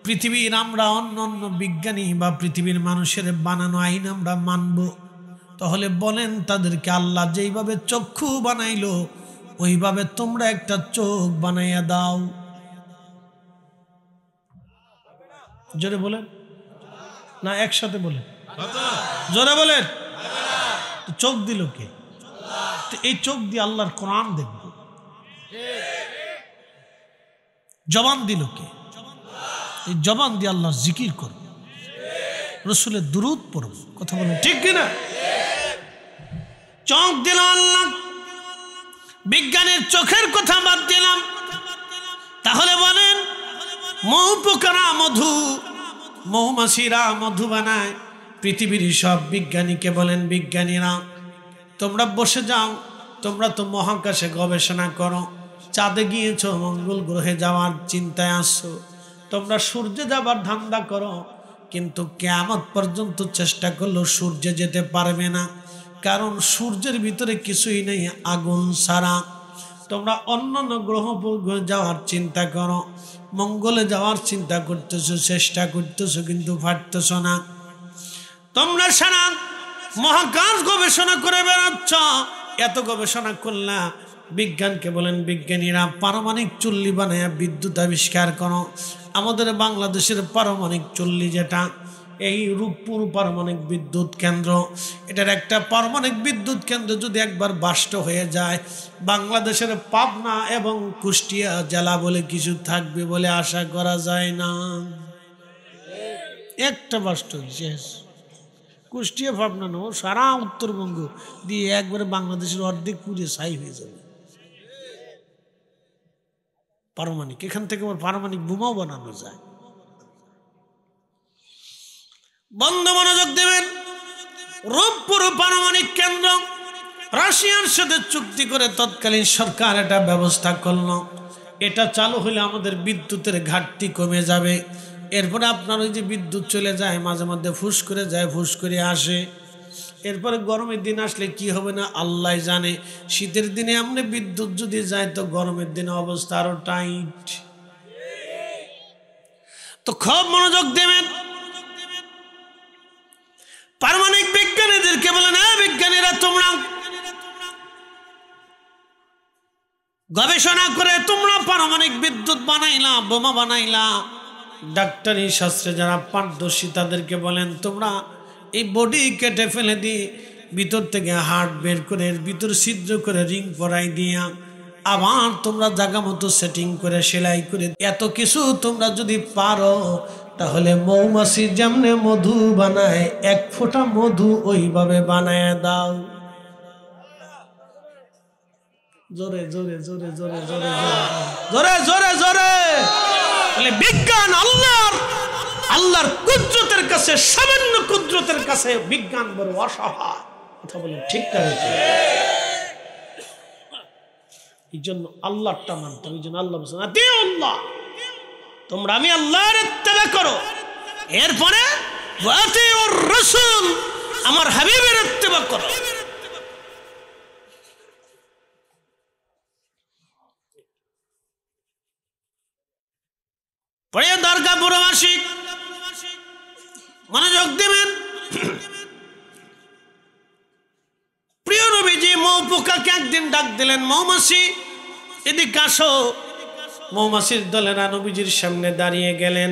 পৃথিবীর আমরা অন্য অন্য বিজ্ঞানী বা পৃথিবীর মানুষের বানানো আইন আমরা মানব, তাহলে বলেন তাদেরকে আল্লাহ যেইভাবে চক্ষু বানাইলো ওইভাবে তোমরা একটা চোখ বানাইয়া দাও। জোরে বলেন না, একসাথে বলেন, জোরে বলেন। চোখ দিল কে? এই চোখ দিয়ে আল্লাহর কোরআন দেখব। জবান দিল কে? এই জবান দিয়ে আল্লাহর জিকির করব, রসুলের দুরূদ পড়ব। কথা বলেন ঠিক কিনা? চোখ দিল আল্লাহ, বিজ্ঞানের চোখের কথা বাদ দিলাম। তাহলে বলেন মৌ পোকারা মধু, মৌমাছিরা মধু বানায়। পৃথিবীর সব বিজ্ঞানীকে বলেন, বিজ্ঞানীরা তোমরা বসে যাও, তোমরা তো মহাকাশে গবেষণা করো, চাঁদে গিয়েছো, মঙ্গল গ্রহে যাওয়ার চিন্তায় আসছো, তোমরা সূর্যে যাবার ধান্দা করো, কিন্তু কিয়ামত পর্যন্ত চেষ্টা করলেও সূর্যে যেতে পারবে না, কারণ সূর্যের ভিতরে কিছুই নেই আগুন ছাড়া। তোমরা অন্যান্য গ্রহ যাওয়ার চিন্তা করো, মঙ্গলে যাওয়ার চিন্তা করতেছো, চেষ্টা করতেছো, কিন্তু পারতেছ না। তোমরা সারা মহাকাশ গবেষণা করে বেড়াচ্ছ, এত গবেষণা করলা। বিজ্ঞানকে বলেন, বিজ্ঞানীরা পারমাণবিক চুল্লি বানায় বিদ্যুৎ আবিষ্কার করো। আমাদের বাংলাদেশের পারমাণবিক চুল্লি যেটা, এই রূপপুর পারমাণবিক বিদ্যুৎ কেন্দ্র, এটার একটা পারমাণবিক বিদ্যুৎ কেন্দ্র যদি একবার বাষ্ট হয়ে যায়, বাংলাদেশের পাবনা এবং কুষ্টিয়া জেলা বলে কিছু থাকবে বলে আশা করা যায় না। একটা বাষ্ট শেষ। কুষ্টিয়া পাবনা নো, সারা উত্তরবঙ্গ দিয়ে একবারে বাংলাদেশের অর্ধেক পুড়ে ছাই হয়ে যাবে। পারমাণবিক, এখান থেকে আবার পারমাণবিক বোমাও বানানো যায়। বন্ধ মনোযোগ দেবেন। রূপপুর পারমাণবিক কেন্দ্র রাশিয়ার সাথে চুক্তি করে তৎকালীন সরকার এটা ব্যবস্থা করলো। এটা চালু হলে আমাদের বিদ্যুতের ঘাটতি কমে যাবে। এরপরে আপনার ওই যে বিদ্যুৎ চলে যায়, মাঝে মধ্যে ফুস করে যায়, ফুস করে আসে। এরপরে গরমের দিন আসলে কি হবে না আল্লাহ জানে। শীতের দিনে এমনি বিদ্যুৎ যদি যায় তো গরমের দিনে অবস্থা আরো টাইট। তো খুব মনোযোগ দেবেন। পারমাণবিক বিজ্ঞানীদেরকে বলেন, হ্যাঁ বিজ্ঞানীরা তোমরা গবেষণা করে তোমরা পারমাণবিক বিদ্যুৎ বানাইলা, বোমা বানাইলা। ডাক্তারি শাস্ত্রে যারা পারদর্শী তাদেরকে বলেন, তোমরা এই বডি কেটে ফেলে দিয়ে ভিতর থেকে হার্ট বের করে এর ভিতর ছিদ্র করে রিং পরাই দিয়া আবার তোমরা জায়গা মতো সেটিং করে সেলাই করে এত কিছু তোমরা যদি পারো, তাহলে মৌমাছি যেমনে মধু বানায় এক ফোঁটা মধু ওইভাবে বানায় দাও। জোরে জোরে জোরে জোরে জোরে জোরে জোরে জোরে। বিজ্ঞান আল্লাহর কুদরতের কাছে, সামান্য কুদরতের কাছে বিজ্ঞান বড় অসহায়। কথা বলেন ঠিক না? এই জন্য আল্লাহটা মানতে হবে। এই জন্য আল্লাহ বলছেন, আল্লাহ তোমরা আমি আল্লাহর ইত্তেবা করো, এরপরে ওয়াতিউর রাসূল আমার হাবিবের ইত্তেবা করো। প্রিয় দরগাপুরবাসী মনোযোগ দেবেন। প্রিয় নবীজি মৌ পোকাকে একদিন ডাক দিলেন, মৌমাছি এদিকে আসো। মৌমাছির দলেরা নবীজির সামনে দাঁড়িয়ে গেলেন।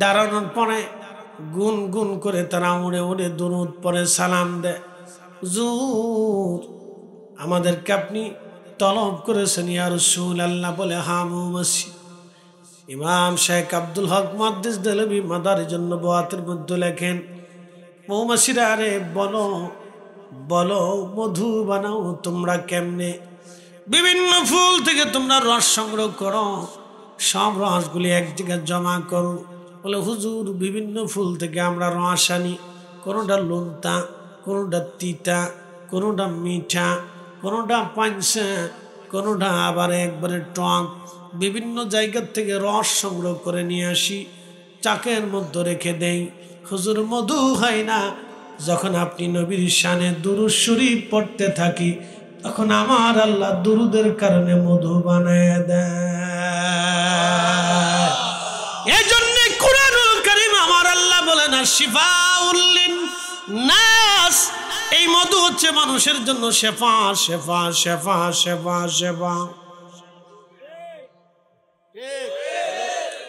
দাঁড়ানোর পরে গুন গুন করে তারা উড়ে উড়ে দুরূদ পড়ে সালাম দেয়। হুজুর আমাদেরকে আপনি তলব করেছেন ইয়া রাসূলুল্লাহ বলে, হ্যাঁ মৌমাছি। ইমাম শেখ আব্দুল হক মুহাদ্দিস দেহলভী মাদারিজুন নবুওয়াতের মধ্যে লেখেন, মৌমাছিরা আরে বলো বলো মধু বানাও তোমরা কেমনে? বিভিন্ন ফুল থেকে তোমরা রস সংগ্রহ করো, সব রসগুলি এক জায়গায় জমা করো। বলে হুজুর বিভিন্ন ফুল থেকে আমরা রস আনি, কোনোটা লোনতা, কোনোটা তিতা, কোনোটা মিঠা, কোনোটা পাঞ্চা, কোনোটা আবার একবারে টক। বিভিন্ন জায়গার থেকে রস সংগ্রহ করে নিয়ে আসি, চাকের মধ্যে রেখে দেই। হুজুর মধু হয় না। যখন আপনি নবীর শানে দুরূদ শরীফ পড়তে থাকি, তখন আমার আল্লাহ দুরুদের কারণে মধু বানায় দেয়। এই জন্য কুরআনুল কারীম আমার আল্লাহ বলেন, শিফাউল লিন-নাস, এই মধু হচ্ছে মানুষের জন্য শেফা শেফা শেফা শেফা শেফা।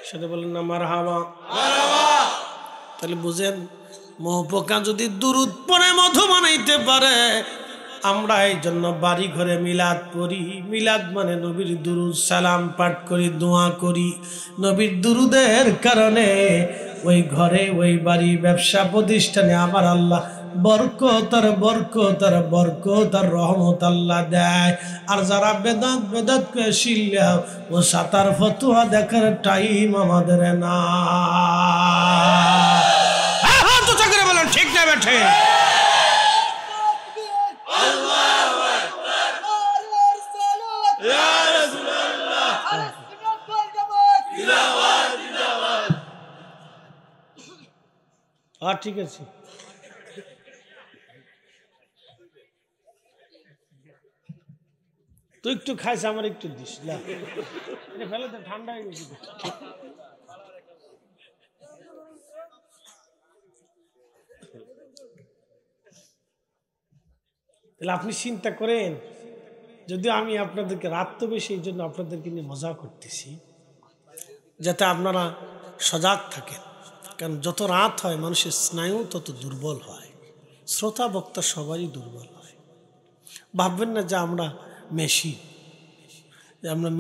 সেটা বলেন না মারহাবা। তাহলে বুঝেন, মৌপোকা যদি দুরূদ পড়ে মধু বানাইতে পারে, আমরা এই জন্য বাড়ি ঘরে মিলাদ পড়ি। মিলাদ মানে নবীর দুরূদ সালাম পাঠ করি, দোয়া করি। নবীর দুরূদের কারণে ওই ঘরে, ওই বাড়ি, ব্যবসা প্রতিষ্ঠানে আমার আল্লাহ বরকত আর রহমত আল্লাহ দেয়। আর যারা বেদাত কে শিল্লাও ও সাতার ফতুয়া দেখার টাইম আমাদের না। হাত উঁচা করে বলেন ঠিক না বেঠে? ঠিক আছে, তুই একটু খাইস, আমার একটু দিস না, ফেলে তো ঠান্ডা হয়ে গেছে। তাহলে আপনি চিন্তা করেন, যদি আমি আপনাদেরকে রাত তো বেশি, এই জন্য আপনাদেরকে নিয়ে মজা করতেছি যাতে আপনারা সজাগ থাকেন। কারণ যত রাত হয় মানুষের স্নায়ু তত দুর্বল হয়, শ্রোতা বক্তা সবাই দুর্বল হয়। ভাববেন না যে আমরা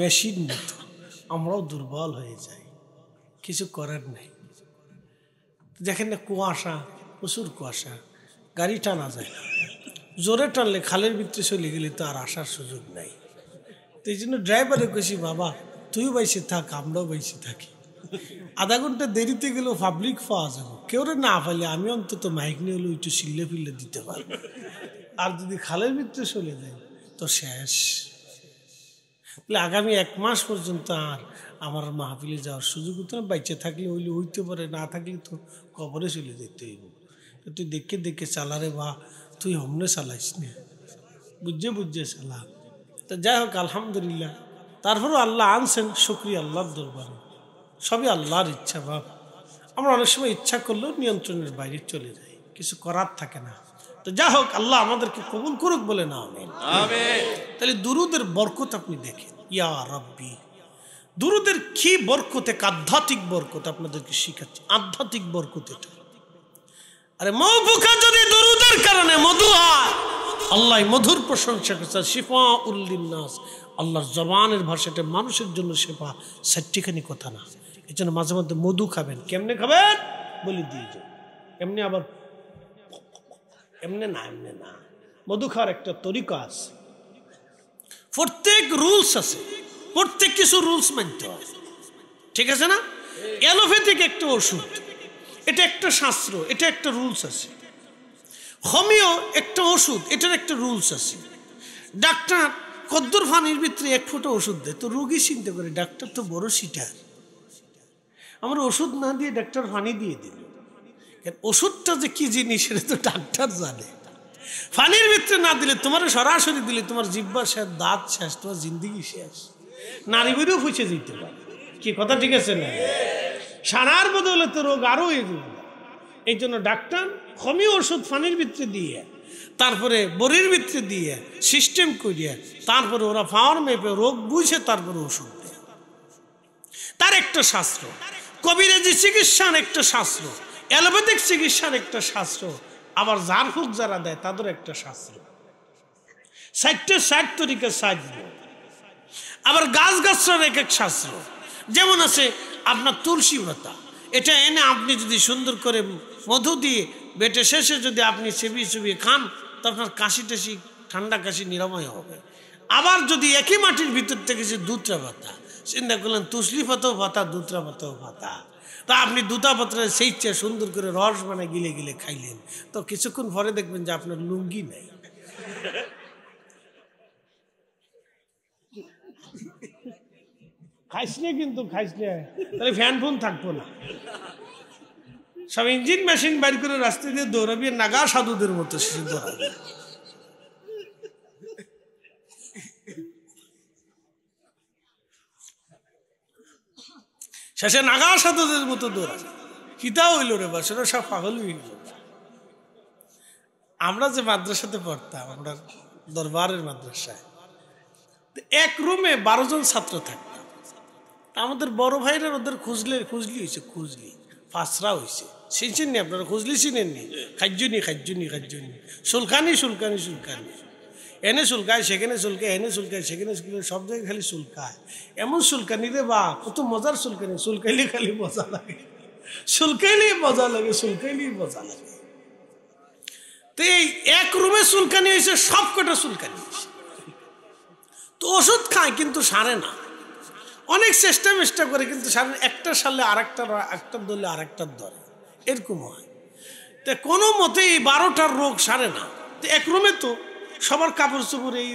মেশিন, মতো আমরাও দুর্বল হয়ে যাই, কিছু করার নেই। দেখেন না কুয়াশা, প্রচুর কুয়াশা, গাড়ি টানা যায় না, জোরে টানলে খালের ভিতরে চলে গেলে তো আর আসার সুযোগ নাই। তো এই জন্য ড্রাইভারে কেছি, বাবা তুই বাইসে থাক, আমরাও বাইসে থাকি। আধা ঘন্টা দেরিতে গেলেও পাবলিক পাওয়া যাবে, কেউ না পাইলে আমি অন্তত মাইক নিয়ে হলেও একটু সিল্লে ফিল্লে দিতে পারবো। আর যদি খালের ভিতরে চলে যায় তো শেষ। আগামী 1 মাস পর্যন্ত আর আমার মাহফিলে যাওয়ার সুযোগ হতো না। বাইচে থাকলে হইতে পারে, না থাকলে তো কবরে চলে যেতে হইব। তুই দেখে চালারে, বা তুই হমনে চালাইস না, বুঝে চালা। তো যাই হোক, আলহামদুলিল্লাহ, তারপরেও আল্লাহ আনছেন, শুকরিয়া আল্লাহর দরবারে। সবই আল্লাহর ইচ্ছা। বাপ আমরা অনেক সময় ইচ্ছা করলেও নিয়ন্ত্রণের বাইরে চলে যাই, কিছু করার থাকে না। তো যা হোক, আল্লাহ আমাদেরকে কবুল করুক বলে না আমিন। তাহলে দুরুদের বরকত আপনি দেখেন, ইয়া রাব্বি, দুরুদের কি বরকত, এক আধ্যাত্মিক বরকত আপনাদেরকে শিখাচ্ছি, আধ্যাত্মিক বরকত এটা। আরে মৌ পোকা যদি দুরুদের কারণে মধু হয়, আল্লাহ মধুর প্রশংসা করছে, শিফা উল্লিন্নাস, আল্লাহর জবানের ভাষাটা মানুষের জন্য শেফা, সাট্টিখানি কথা না। এই জন্য মাঝে মধ্যে মধু খাবেন। কেমনে খাবেন বলি দিয়ে যান, এমনি আবার এমনি না, মধু খাওয়ার একটা তরিকা আছে, প্রত্যেক রুলস আছে, প্রত্যেক কিছু রুলস মানতে হয়, ঠিক আছে না? অ্যালোপ্যাথিক একটা ওষুধ, এটা একটা শাস্ত্র, এটা একটা রুলস আছে। হোমিও একটা ওষুধ, এটার একটা রুলস আছে। ডাক্তার কদ্দুর পানির ভিতরে 1 ফোঁটা ওষুধ দেয়, তো রোগী চিন্তা করে ডাক্তার তো বড় সিটার, আমার ওষুধ না দিয়ে ডাক্তার পানি দিয়ে দিল। ওষুধটা যে কি জিনিস সেটা তো ডাক্তার জানে। পানির ভিতরে না দিলে, তোমার সরাসরি দিলে তোমার জিহ্বা শেষ, দাঁত শেষ, তোমার জিন্দিগি শেষ, নারী বেরিয়েও ফুঁচে দিতে পারে। কি কথা ঠিক আছে না? সারার বদলে তো রোগ আরো হয়ে যাবে। এই জন্য ডাক্তার হোমিও ওষুধ পানির ভিতরে দিয়ে, তারপরে বড়ির ভিতরে দিয়ে সিস্টেম করিয়া, তারপরে ওরা পাওয়ার মেপে রোগ বুঝে তারপরে ওষুধ দেয়। তার একটা শাস্ত্র, কবিরাজি চিকিৎসার একটা শাস্ত্র, অ্যালোপ্যাথিক চিকিৎসার একটা শাস্ত্র, আবার ঝাড়ফুঁক যারা দেয় তাদের একটা শাস্ত্র। 60 তরিকা সাজব। আবার গাছগাছরার এক শাস্ত্র। যেমন আছে আপনার তুলসী পাতা, এটা এনে আপনি যদি সুন্দর করে মধু দিয়ে বেটে শেষে যদি আপনি চেবিয়ে খান, তো আপনার কাশি টাশি, ঠান্ডা কাশি নিরাময় হবে। আবার যদি একই মাটির ভিতর থেকে যে দুধরা পাতা, চিন্তা করলেন তুলসী পাতাও পাতা, দুধরা পাতাও পাতা, তা আপনি দুটা পাত্রে সেই চেয়ে সুন্দর করে রস বানায় গিলে খাইলেন, তো কিছুক্ষণ পরে দেখবেন যে আপনার লুঙ্গি নেই। খাইসলে কিন্তু খাইসলে তাহলে ফ্যান ফোন থাকবো না, সব ইঞ্জিন মেশিন বাইর করে রাস্তা দিয়ে দৌড়াবি, নাগা সাধুদের মতো সে দৌড়াবে। শেষে নাগা সাধুদের মতো দৌড়াবে। কিতা হইল রে বা, সেটা সব পাগল হয়ে গেল। আমরা যে মাদ্রাসাতে পড়তাম, আমরা দরবারের মাদ্রাসায়, এক রুমে 12 জন ছাত্র থাকতাম। আমাদের বড় ভাইরা ওদের খুঁজলি হয়েছে, ফাঁসরা হয়েছে। চিনছেননি আপনারা? খুঁজলি চিনেননি? খাজ্জনি সুলকানি, এনে সুলকায়, সেখানে সুলকায়, এনে সুলকায়, সেখানে সুলকায়, সব জায়গায় খালি সুলকায়। এমন সুলকানি রে বা, কত মজার সুলকানি, সুলকাইলে খালি মজা লাগে, সুলকাইলেই মজা লাগে। তো এই এক রুমে চুলকানি হয়েছে, সব কটা চুলকানি হয়েছে। তো ওষুধ খায় কিন্তু সারে না, অনেক চেষ্টা করে কিন্তু সারে। একটা সারলে আরেকটার ধরলে আরেকটার ধরে, এরকম হয়। তো কোনো মতেই 12টার রোগ সারে না। তো এক রুমে তো সবার কাপড় চোপড় এই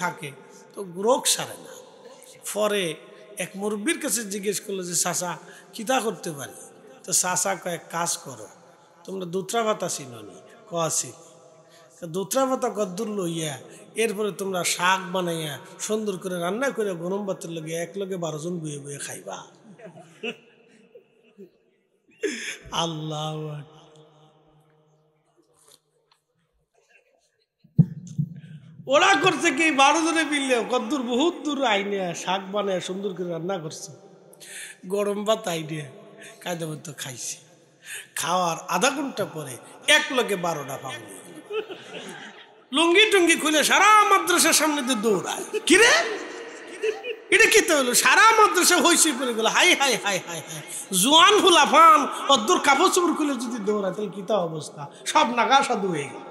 থাকে, তো রোগ সারে না। পরে এক মুরব্বীর কাছে জিজ্ঞেস করলো যে চাচা কিতা করতে পারি? তো চাচা কয়েক কাজ করো, তোমরা দুত্রা ভাতা চিনি কাছি, দুত্রা ভাতা কদ্দুর লইয়া এরপরে তোমরা শাক বানাইয়া সুন্দর করে রান্না করে গরম ভাতের লগে এক লগে 12 জন বয়ে বয়ে খাইবা। আল্লাহ ওরা করছে কি 12 জনে মিললে কদ্দুর বহুত দূর আইনে শাক বানায় সুন্দর করে রান্না করছে, গরম ভাত আইনে কায়দা মতো খাইছে। খাওয়ার আধা ঘন্টা পরে এক লগে 12টা পাবলি লুঙ্গি টুঙ্গি খুলে সারা মাদ্রাসার সামনে দিয়ে দৌড়ায়। কিরে এটা কি হলো? সারা মাদ্রাসা হইসই করে গেল, high high high high high, জোয়ান ফুলাফান অদ্দুর কাপড় চোপড় খুলে যদি দৌড়ায় তাহলে কিতা অবস্থা, সব নাগা সাধু হয়ে গেল।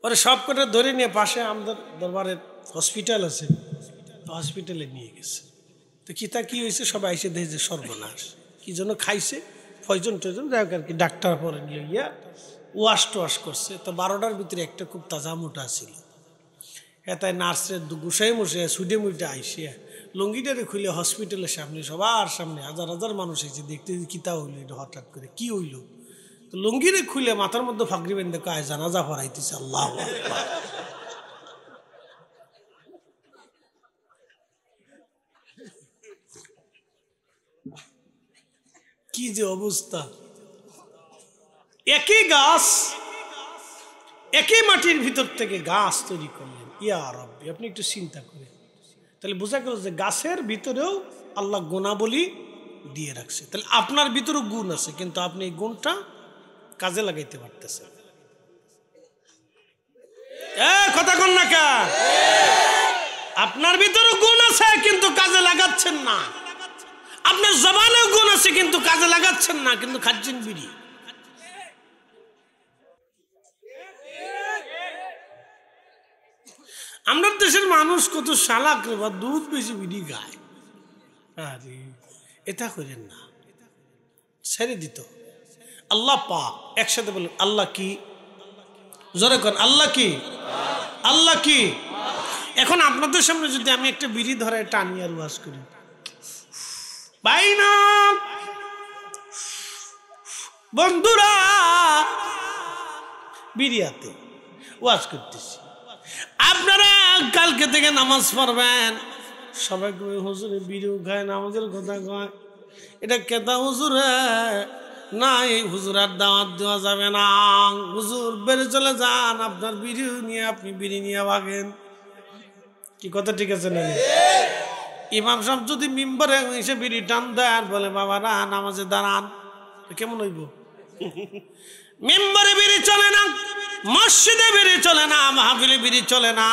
পরে সব কটা ধরে নিয়ে পাশে আমাদের দরবারের হসপিটাল আছে, হসপিটালে নিয়ে গেছে। তো কিতা কি হয়েছে সবাই এসে দেখে যে সর্বনাশ, কি জন্য খাইছে পয়জন টয়জন, যাই হোক আর কি। ডাক্তার পরে নিয়ে গিয়া ওয়াশ টোয়াশ করছে। তো 12টার ভিতরে একটা খুব তাজা মোটা ছিল, তাই নার্সের গুসাই মুসাই সুডে মুইটা আইসে লুঙ্গিটারে খুলে হসপিটালের সামনে সবার সামনে হাজার হাজার মানুষ এসে দেখতে কিতা হইলো, এটা হঠাৎ করে কি হইল। তো লুঙ্গিরে খুলে মাথার মধ্যে ফাঁকরি বেঁধে কায় জানাজা পড়াইতেছে। আল্লাহ কি যে অবস্থা! একই গাছ একই মাটির ভিতর থেকে গাছ তৈরি করলেন। ইয়া রাব্বি, আপনি একটু চিন্তা করেন, তাহলে বোঝা গেল যে গাছের ভিতরেও আল্লাহ গুণাবলী দিয়ে রাখছে। তাহলে আপনার ভিতরেও গুণ আছে, কিন্তু আপনি এই গুণটা কাজে লাগাইতে পারতেছেন। কথা কন না কা? আপনার ভিতরেও গুণ আছে কিন্তু কাজে লাগাচ্ছেন না। আপনার জবানেও গুণ আছে কিন্তু কাজে লাগাচ্ছেন না, কিন্তু খাচ্ছেন বিড়ি। আমরা দেশের মানুষ কত শালাক রে, বা দুধ বেশি বিড়ি খায়। আরে এটা করেন না, ছেড়ে দিত। আল্লাহ পাক, একসাথে বলেন আল্লাহ কি? জোরে করেন আল্লাহ কি? আল্লাহ কি? এখন আপনাদের সামনে যদি আমি একটা বিড়ি ধরে টানি আর ওয়াজ করি, ভাই না বন্ধুরা বিড়ি হাতে ওয়াজ করতেছি, আপনারা কালকে থেকে নামাজ পড়বেন, সবাই হুজুরে বিড়িও খায়, নামাজের কথা কয়, এটা কেতা হুজুর না, এই হুজুর আর দাওয়াত দেওয়া যাবে না, হুজুর বেড়ে চলে যান, আপনার বিড়িও নিয়ে আপনি বিড়ি নিয়ে ভাগেন। কি কথা ঠিক আছে না? ইমাম সাহেব যদি মিম্বরে এসে বিড়ি টান দেয় আর বলে বাবারা নামাজে দাঁড়ান, কেমন হইব? মিম্বরে বিড়ি চলে না, মসজিদে বিড়ি চলে না, মাহফিলে বিড়ি চলে না।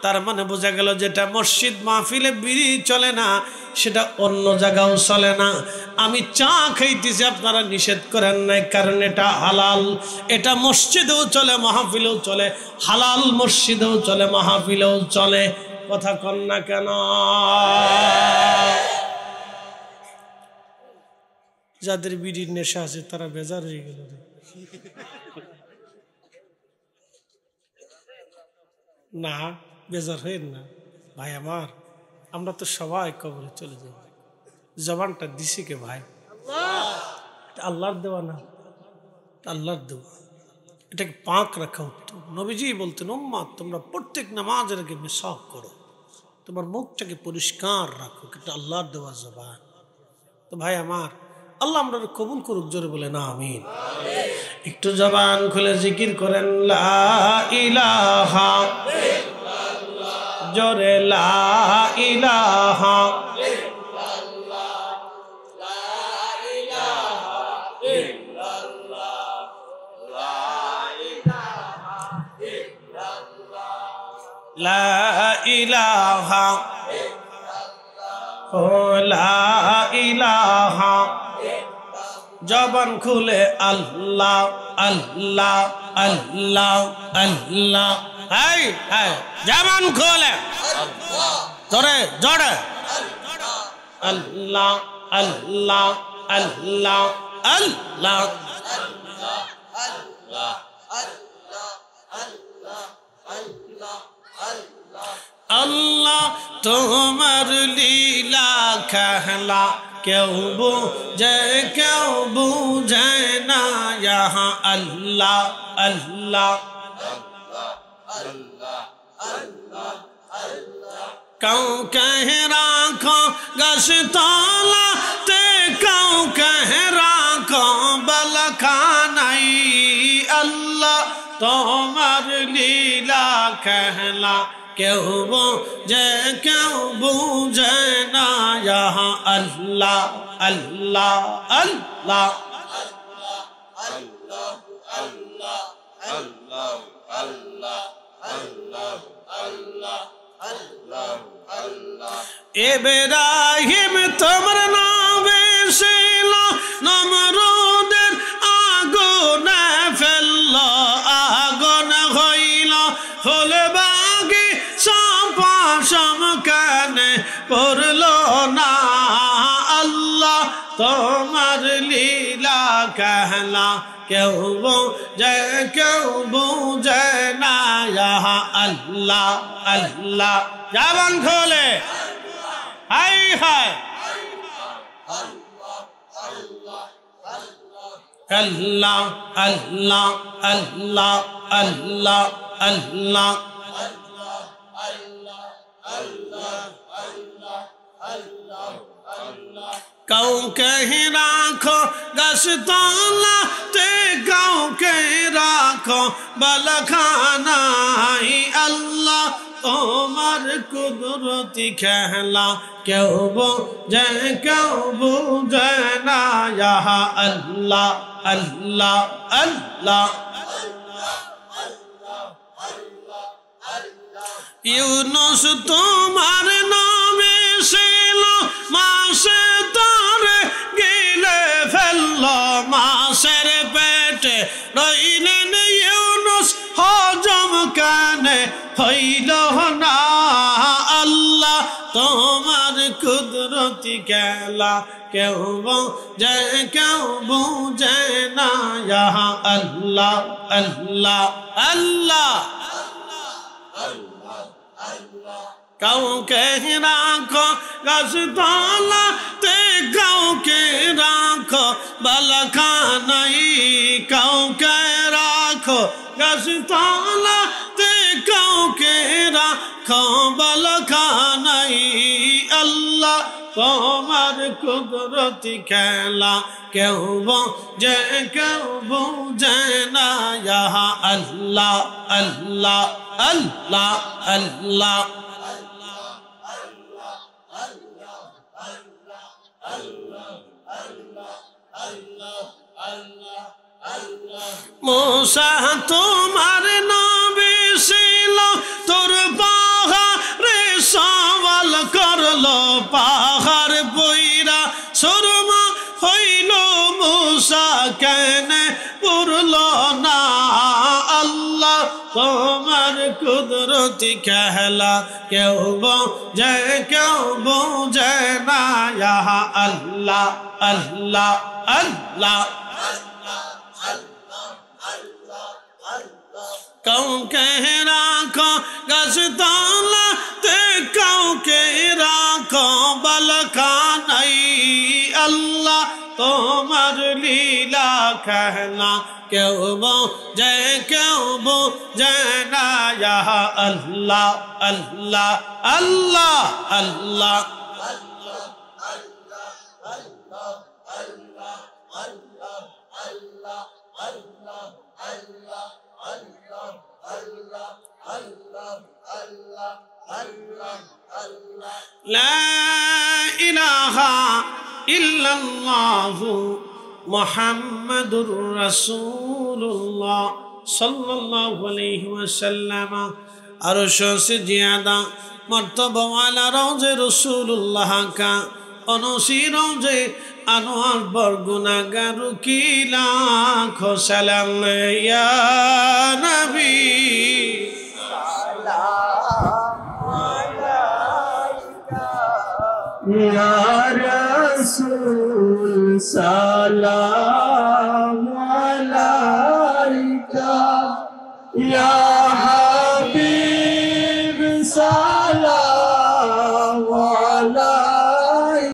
তার মানে বোঝা গেল যেটা মসজিদ মাহফিলে বিড়ি চলে না, সেটা অন্য জায়গাও চলে না। আমি চা খাইতেছি, আপনারা নিষেধ করেন নাই, কারণ এটা হালাল। এটা মসজিদেও চলে, মাহফিলেও চলে, হালাল মসজিদেও চলে, মাহফিলেও চলে। কথা কন না কেন? যাদের বিড়ির নেশা আছে তারা বেজার হয়ে গেল। না বেজার হইন না ভাই আমার, আমরা তো সবাই কবরে চলে যাব। জবানটা দিছি কে ভাই? আল্লাহর দেওয়া না, আল্লাহর দেওয়া। এটাকে পাক রাখা উত্তম। নবীজি বলতেন উম্মাত তোমরা প্রত্যেক নামাজের আগে মিসওয়াক করো, তোমার মুখটাকে পরিষ্কার রাখো, এটা আল্লাহর দেওয়া জবান। তো ভাই আমার, আল্লাহ আমরা কবুল করুক, জোরে বলে না আমিন। একটু জবান খুলে জিকির করেন লা ইলাহা ইল্লাল্লাহ, জোরে লা ইলাহা ইল্লাল্লাহ, লা ইলাহা ইল্লাল্লাহ, লা ইলাহা ইল্লাল্লাহ, লা ইলাহা ইল্লাল্লাহ, লা ইলাহা জবান খুলে আল্লাহ আল্লাহ আল্লাহ আল্লাহ এই জবান খুলে জোরে জোরে আল্লাহ আল্লাহ আল্লাহ আল্লাহ আল্লাহ তোমার লীলা খেলা কেউ বুঝে না यहाँ अल्लाह अल्लाह कौ कह राखो गशतौला ते कौ कह राखो बलखानाई अल्लाह तुम्हार लीला कहला क्यों बुझे ना यहाँ अल्लाह अल्लाह अल्लाह इब्राहिम तुम्हार नामे शीला नमरूদের আগুনে ফেলল আগুন হইল ফুল বাগি সম্পাসম কানে পড়ল না আল্লাহ তোমার লীলা कहला क्यों बुझे ना यहाँ अल्लाह अल्लाह जबान खोले हाय हाय अल्लाह अल्लाह अल्लाह अल्लाह अल्लाह कौ कह राखो गशतौला ते कौ कह राखो बलखानाई अल्लाह তোমার কুদরতি খেলা কেউ বুঝে না यहाँ अल्लाह अल्लाह अल्लाह यूनुस तुम्हार नामे ছিল মাসে তারে গিলে ফেলল মাসের পেটে রইলেন ইউনুস হজম কানে হইল না আল্লাহ তোমার কুদরতি খেলা কেউ বুঝে না यहाँ अल्लाह अल्लाह अल्लाह कौ कह राखो गशतौला ते कौ कह राखो बलखानाई कौ कह राखो गशतौला ते कौ कह राखो बलखानाई अल्लाह তোমার কুদরতি খেলা কেউ বুঝে না यहाँ अल्लाह अल्लाह अल्लाह अल्लाह मूसा तुम्हार नबी ছিল তোর পাহাড়ে সওয়াল করলো পাহাড় পইরা সুরমা হইল मूसा কেন পুরল না আল্লাহ তোমার কুদরতি খেলা কেউ বুঝে না यहाँ अल्लाह अल्लाह अल्लाह कौ कह राखो गशतौला ते कौ कह राखो बलखानाई अल्लाह তোমার লীলা कहला क्यों बुझे ना यहाँ अल्लाह अल्लाह अल्लाह अल्लाह ला इलाहा इल्लल्लाहु मुहम्मदुर रसूलुल्लाह सल्लल्लाहु अलैहि वसल्लम अरश से ज्यादा मर्तबा वाला रोज़े रसूलुल्लाह का अनोसी रोज़े अनवार बरगुनागार की लाखों सलाम या नबी या रसूल सलाम अलैका